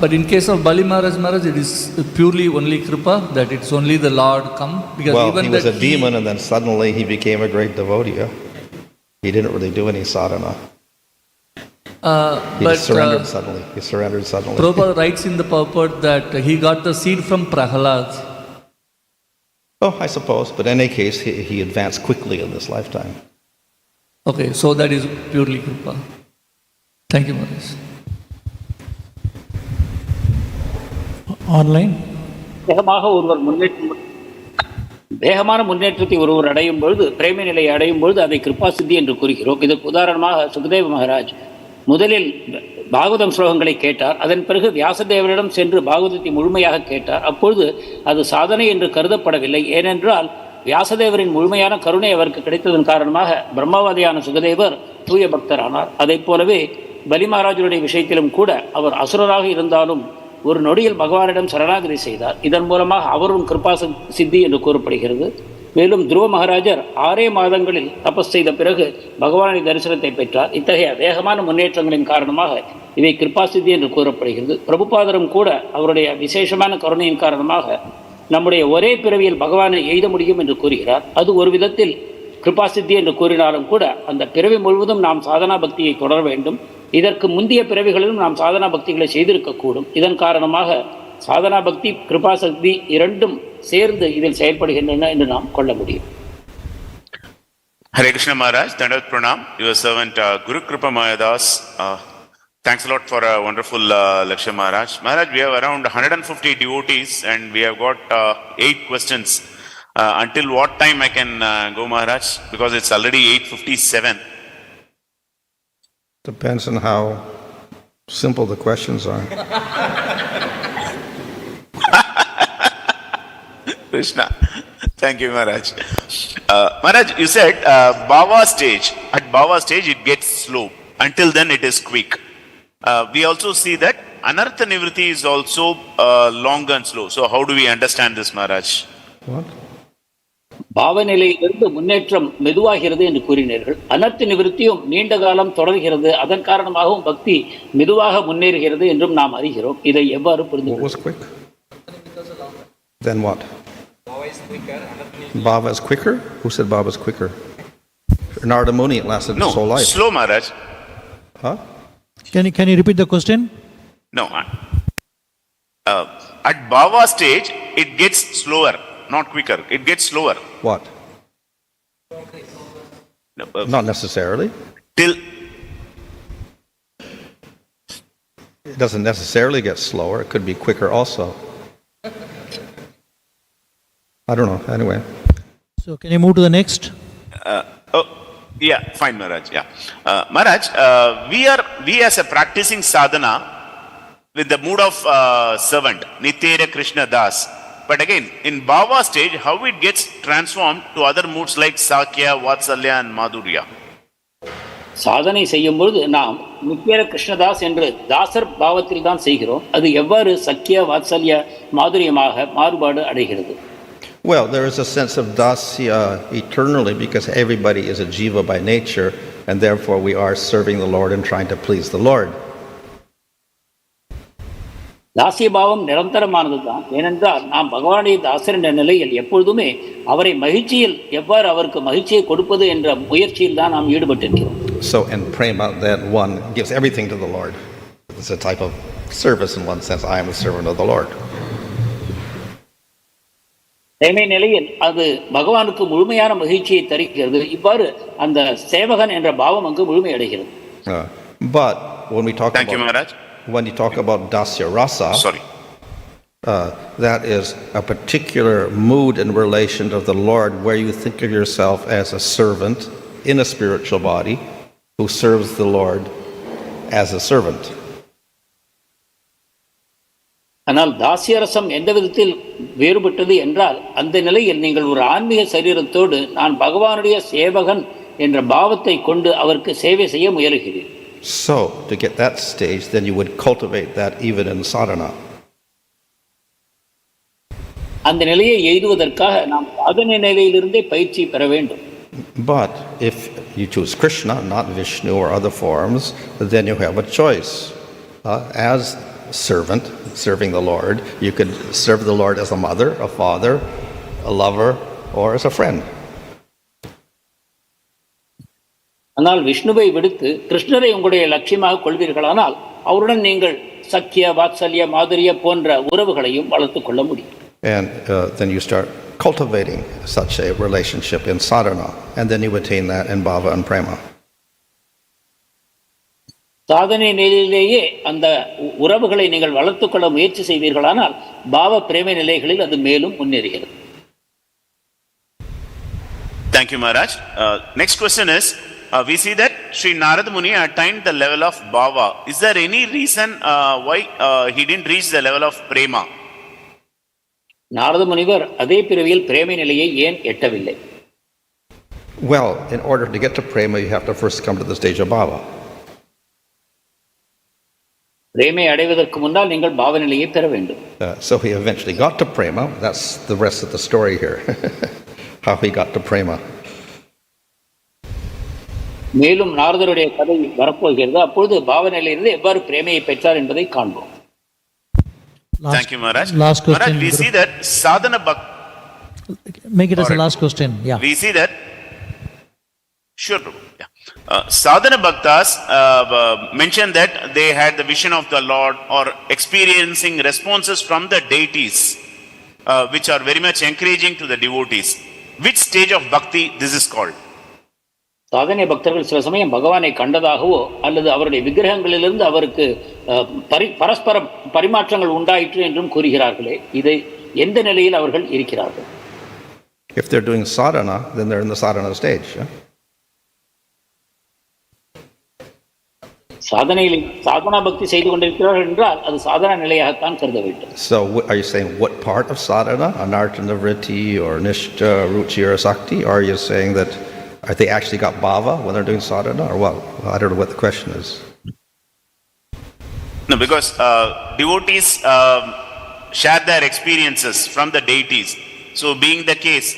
But in case of Bali Maharaj, it is purely only Kripa, that it's only the Lord come. Because well, even he was a demon, and then suddenly he became a great devotee. He didn't really do any sadhana. He just surrendered suddenly. He surrendered suddenly. Prabhupada writes in the purport that he got the seed from Prahlad. Oh, I suppose. But in any case, he advanced quickly in this lifetime. Okay, so that is purely Kripa. Thank you, Maharaj. Online. வேகமான முன்னேற்றத்தை ஒருவர் அடையும் பொழுது, பிரேம நிலையை அடையும் பொழுது அதை கிருபா சித்தி என்று கூறுகிறோம். இதற்கு உதாரணமாக சுகதேவ மகாராஜ் முதலில் பாகவதம் ஸ்லோகங்களை கேட்டார். அதன் பிறகு வியாசதேவரிடம் சென்று பாகவதத்தை முழுமையாக கேட்டார். அப்பொழுது அது சாதனை என்று கருதப்படவில்லை. ஏனென்றால் வியாசதேவரின் முழுமையான கருணை அவருக்கு கிடைத்ததன் காரணமாக பிரம்மவாதியான சுகதேவர் தூய பக்தரானார். அதை போலவே பலி மகாராஜருடைய விஷயத்திலும் கூட அவர் அசுரராக இருந்தாலும் ஒரு நொடியில் பகவானிடம் சரணாகதி செய்தார். இதன் மூலமாக அவரும் கிருபா சித்தி என்று கூறப்படுகிறது. மேலும் துருவ மகாராஜர் 6 மாதங்களில் தபஸ் செய்த பிறகு பகவானின் தரிசனத்தை பெற்றார். இத்தகைய வேகமான முன்னேற்றங்களின் காரணமாக இவை கிருபா சித்தி என்று கூறப்படுகிறது. பிரபுபாதரும் கூட அவருடைய விசேஷமான கருணையின் காரணமாக நம்முடைய ஒரே பிறவியில் பகவானை எய்த முடியும் என்று கூறுகிறார். அது ஒரு விதத்தில் கிருபா சித்தி என்று கூறினாலும் கூட அந்த பிறவி முழுவதும் நாம் சாதனா பக்தியை தொடர வேண்டும். இதற்கு முந்தைய பிறவிகளிலும் நாம் சாதனா பக்திகளை செய்திருக்கக்கூடும். இதன் காரணமாக சாதனா பக்தி கிருபா சக்தி இரண்டும் சேர்ந்து இதில் செயல்படுகின்றன என்று நாம் கொள்ள முடியும். Hare Krishna Maharaj, Dandavat Pranam, your servant Guru Kripa Mayadas. Thanks a lot for a wonderful lecture, Maharaj. Maharaj, we have around 150 devotees and we have got 8 questions. Until what time I can go, Maharaj? Because it's already 8:57. Depends on how simple the questions are. Krishna. Thank you, Maharaj. Maharaj, you said Bhava stage. At Bhava stage, it gets slow. Until then, it is quick. We also see that Anartha Nivritti is also long and slow. So, how do we understand this, Maharaj? What? பாவநிலையிலிருந்து முன்னேற்றம் மெதுவாகிறது என்று கூறினீர்கள். அனர்த்த நிவர்த்தியும் நீண்ட காலம் தொடர்கிறது, அதன் காரணமாகவும் பக்தி மெதுவாக முன்னேறுகிறது என்றும் நாம் அறிகிறோம். இதை எவ்வாறு புரிந்து What was quick? Then what? Bhava is quicker? Who said Bhava is quicker? Narada Muni, it lasted No, his whole life. slow, Maharaj. Huh? Can you repeat the question? No. At Bhava stage, it gets slower, not quicker. It gets slower. What? No, Not necessarily. till It doesn't necessarily get slower. It could be quicker also. I don't know. Anyway. So can you move to the next? oh, yeah, fine, Maharaj. Yeah, Maharaj, we as a practicing sadhana with the mood of servant, Nityera Krishna Das. But again, in Bhava stage, how it gets transformed to other moods like Sakya, Vatsalya and Madhurya? சாதனை செய்யும் பொழுது நாம் நித்திய கிருஷ்ணதாஸ் என்று தாசர் பாவத்தில் தான் செய்கிறோம். அது எவ்வாறு சக்கிய வாத்சல்ய மாதுரியமாக மாறுபாடு அடைகிறது? Well, there is a sense of dasya eternally because everybody is a jiva by nature, and therefore we are serving the Lord and trying to please the Lord. தாசிய பாவம் நிரந்தரமானது தான். ஏனென்றால் நாம் பகவானுடைய தாசர் என்ற நிலையில் எப்பொழுதுமே அவரை மகிழ்ச்சியில் எவ்வாறு அவருக்கு மகிழ்ச்சியை கொடுப்பது என்ற முயற்சியில் தான் நாம் ஈடுபட்டிருக்கிறோம். So in prema, that one gives everything to the Lord. It's a type of service in one sense. I am a servant of the Lord. பிரேமை நிலையில் அது பகவானுக்கு முழுமையான மகிழ்ச்சியை தருகிறது. இவ்வாறு அந்த சேவகன் என்ற பாவம் அங்கு முழுமையடைகிறது. But when we talk Thank you, Maharaj. when you talk about dasya rasa, Sorry. that is a particular mood in relation to the Lord where you think of yourself as a servant in a spiritual body who serves the Lord as a servant. ஆனால் தாசியரசம் எந்த விதத்தில் வேறுபட்டது என்றால் அந்த நிலையில் நீங்கள் ஒரு ஆன்மீக சரீரத்தோடு நான் பகவானுடைய சேவகன் என்ற பாவத்தை கொண்டு அவருக்கு சேவை செய்ய முயலுகிறீர்கள். So, to get that stage, then you would cultivate that even in sadhana. அந்த நிலையை எய்துவதற்காக நாம் சாதனை நிலையிலிருந்தே பயிற்சி பெற வேண்டும். But if you choose Krishna, not Vishnu or other forms, then you have a choice. As servant, serving the Lord, you could serve the Lord as a mother, a father, a lover, or as a friend. ஆனால் விஷ்ணுவை விடுத்து கிருஷ்ணரை உங்களுடைய லட்சியமாக கொள்வீர்களானால் அவருடன் நீங்கள் சக்கிய வாத்சல்ய மாதுரிய போன்ற உறவுகளையும் வளர்த்துக் கொள்ள முடியும். And then you start cultivating such a relationship in sadhana, and then you attain that in bhava and prema. சாதனை நிலையிலேயே அந்த உறவுகளை நீங்கள் வளர்த்துக் கொள்ள முயற்சி செய்வீர்களானால் பாவ பிரேம நிலைகளில் அது மேலும் முன்னேறுகிறது. Thank you, Maharaj. Next question is, we see that Sri Narada Muni attained the level of Bhava. Is there any reason why he didn't reach the level of Prema? Narada முனிவர் அதே பிறவியில் பிரேமை நிலையை ஏன் எட்டவில்லை? Well, in order to get to prema, you have to first come to the stage of bhava. பிரேமை அடைவதற்கு முன்னால் நீங்கள் பாவ நிலையை பெற வேண்டும். So he eventually got to prema. That's the rest of the story here. How he got to prema. மேலும் நாரதருடைய கதை வரப்போகிறது. அப்பொழுது பாவ நிலையிலிருந்து எவ்வாறு பிரேமையை பெற்றார் என்பதை காண்போம். Thank you, Maharaj. Last question. Maharaj, we see that sadhana bhakti. Make it as a last question. Yeah. We see that. Sure, Prabhu. Yeah. Sadhana bhaktas mentioned that they had the vision of the Lord or experiencing responses from the deities, which are very much encouraging to the devotees. Which stage of bhakti this is called? சாதனை பக்தர்கள் சில சமயம் பகவானை கண்டதாகவோ அல்லது அவருடைய விக்கிரகங்களிலிருந்து அவருக்கு பரஸ்பர பரிமாற்றங்கள் உண்டாயிற்று என்றும் கூறுகிறார்களே, இதை எந்த நிலையில் அவர்கள் இருக்கிறார்கள்? If they're doing sadhana, then they're in the sadhana stage. Yeah? சாதனையில் சாதனா பக்தி செய்து கொண்டிருக்கிறார்கள் என்றால் அது சாதனா நிலையாகத்தான் கருத வேண்டும். So are you saying what part of sadhana, anartha vritti or nishta, ruchi or sakti? Or are you saying that are they actually got bhava when they're doing sadhana or what? Well, I don't know what the question is. No, because devotees share their experiences from the deities. So being the case,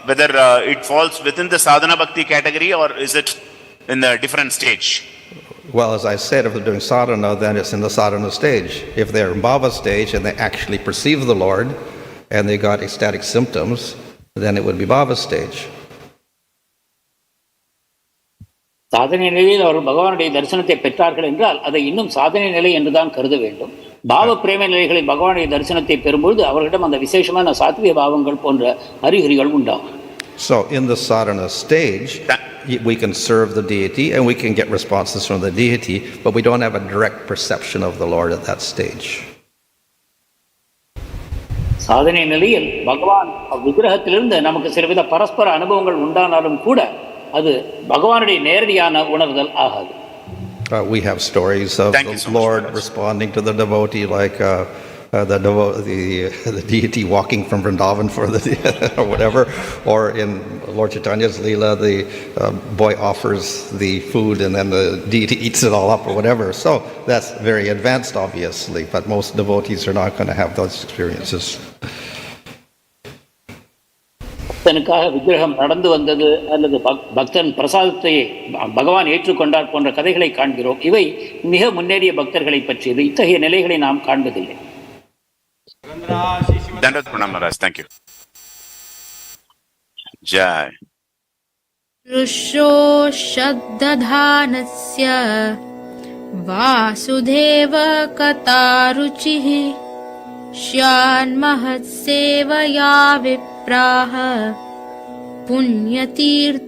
whether it falls within the sadhana bhakti category or is it in a different stage? Well, as I said, if they're doing sadhana, then it's in the sadhana stage. If they're in bhava stage and they actually perceive the Lord and they got ecstatic symptoms, then it would be bhava stage. சாதனை நிலையில் அவர்கள் பகவானுடைய தரிசனத்தை பெற்றார்கள் என்றால் அதை இன்னும் சாதனை நிலை என்றுதான் கருத வேண்டும். பாவ பிரேம நிலைகளில் பகவானுடைய தரிசனத்தை பெறும்பொழுது அவர்களிடம் அந்த விசேஷமான சாத்விக பாவங்கள் போன்ற அறிகுறிகள் உண்டாகும். So in the sadhana stage, we can serve the deity and we can get responses from the deity, but we don't have a direct perception of the Lord at that stage. சாதனை நிலையில் பகவான் விக்கிரகத்திலிருந்து நமக்கு சிலவித பரஸ்பர அனுபவங்கள் உண்டானாலும் கூட அது பகவானுடைய நேரடியான உணர்தல் ஆகாது. We have stories of the Lord responding to the devotee like the deity walking from Vrindavan for the or whatever, or in Lord Chaitanya's Leela, the boy offers the food and then the deity eats it all up or whatever. So that's very advanced, obviously, but most devotees are not going to have those experiences. பக்தனுக்காக விக்கிரகம் நடந்து வந்தது அல்லது பக்தன் பிரசாதத்தை பகவான் ஏற்றுக்கொண்டார் போன்ற கதைகளை காண்கிறோம். இவை மிக முன்னேறிய பக்தர்களை பற்றியது. இத்தகைய நிலைகளை நாம் காண்பதில்லை. Dandavat Pranam Maharaj, thank you. Jai. ऋषो शब्दधानस्य Vasudev कतारुचिः स्यान्महत्सेवया विप्राः पुण्यतीर्थनिषेव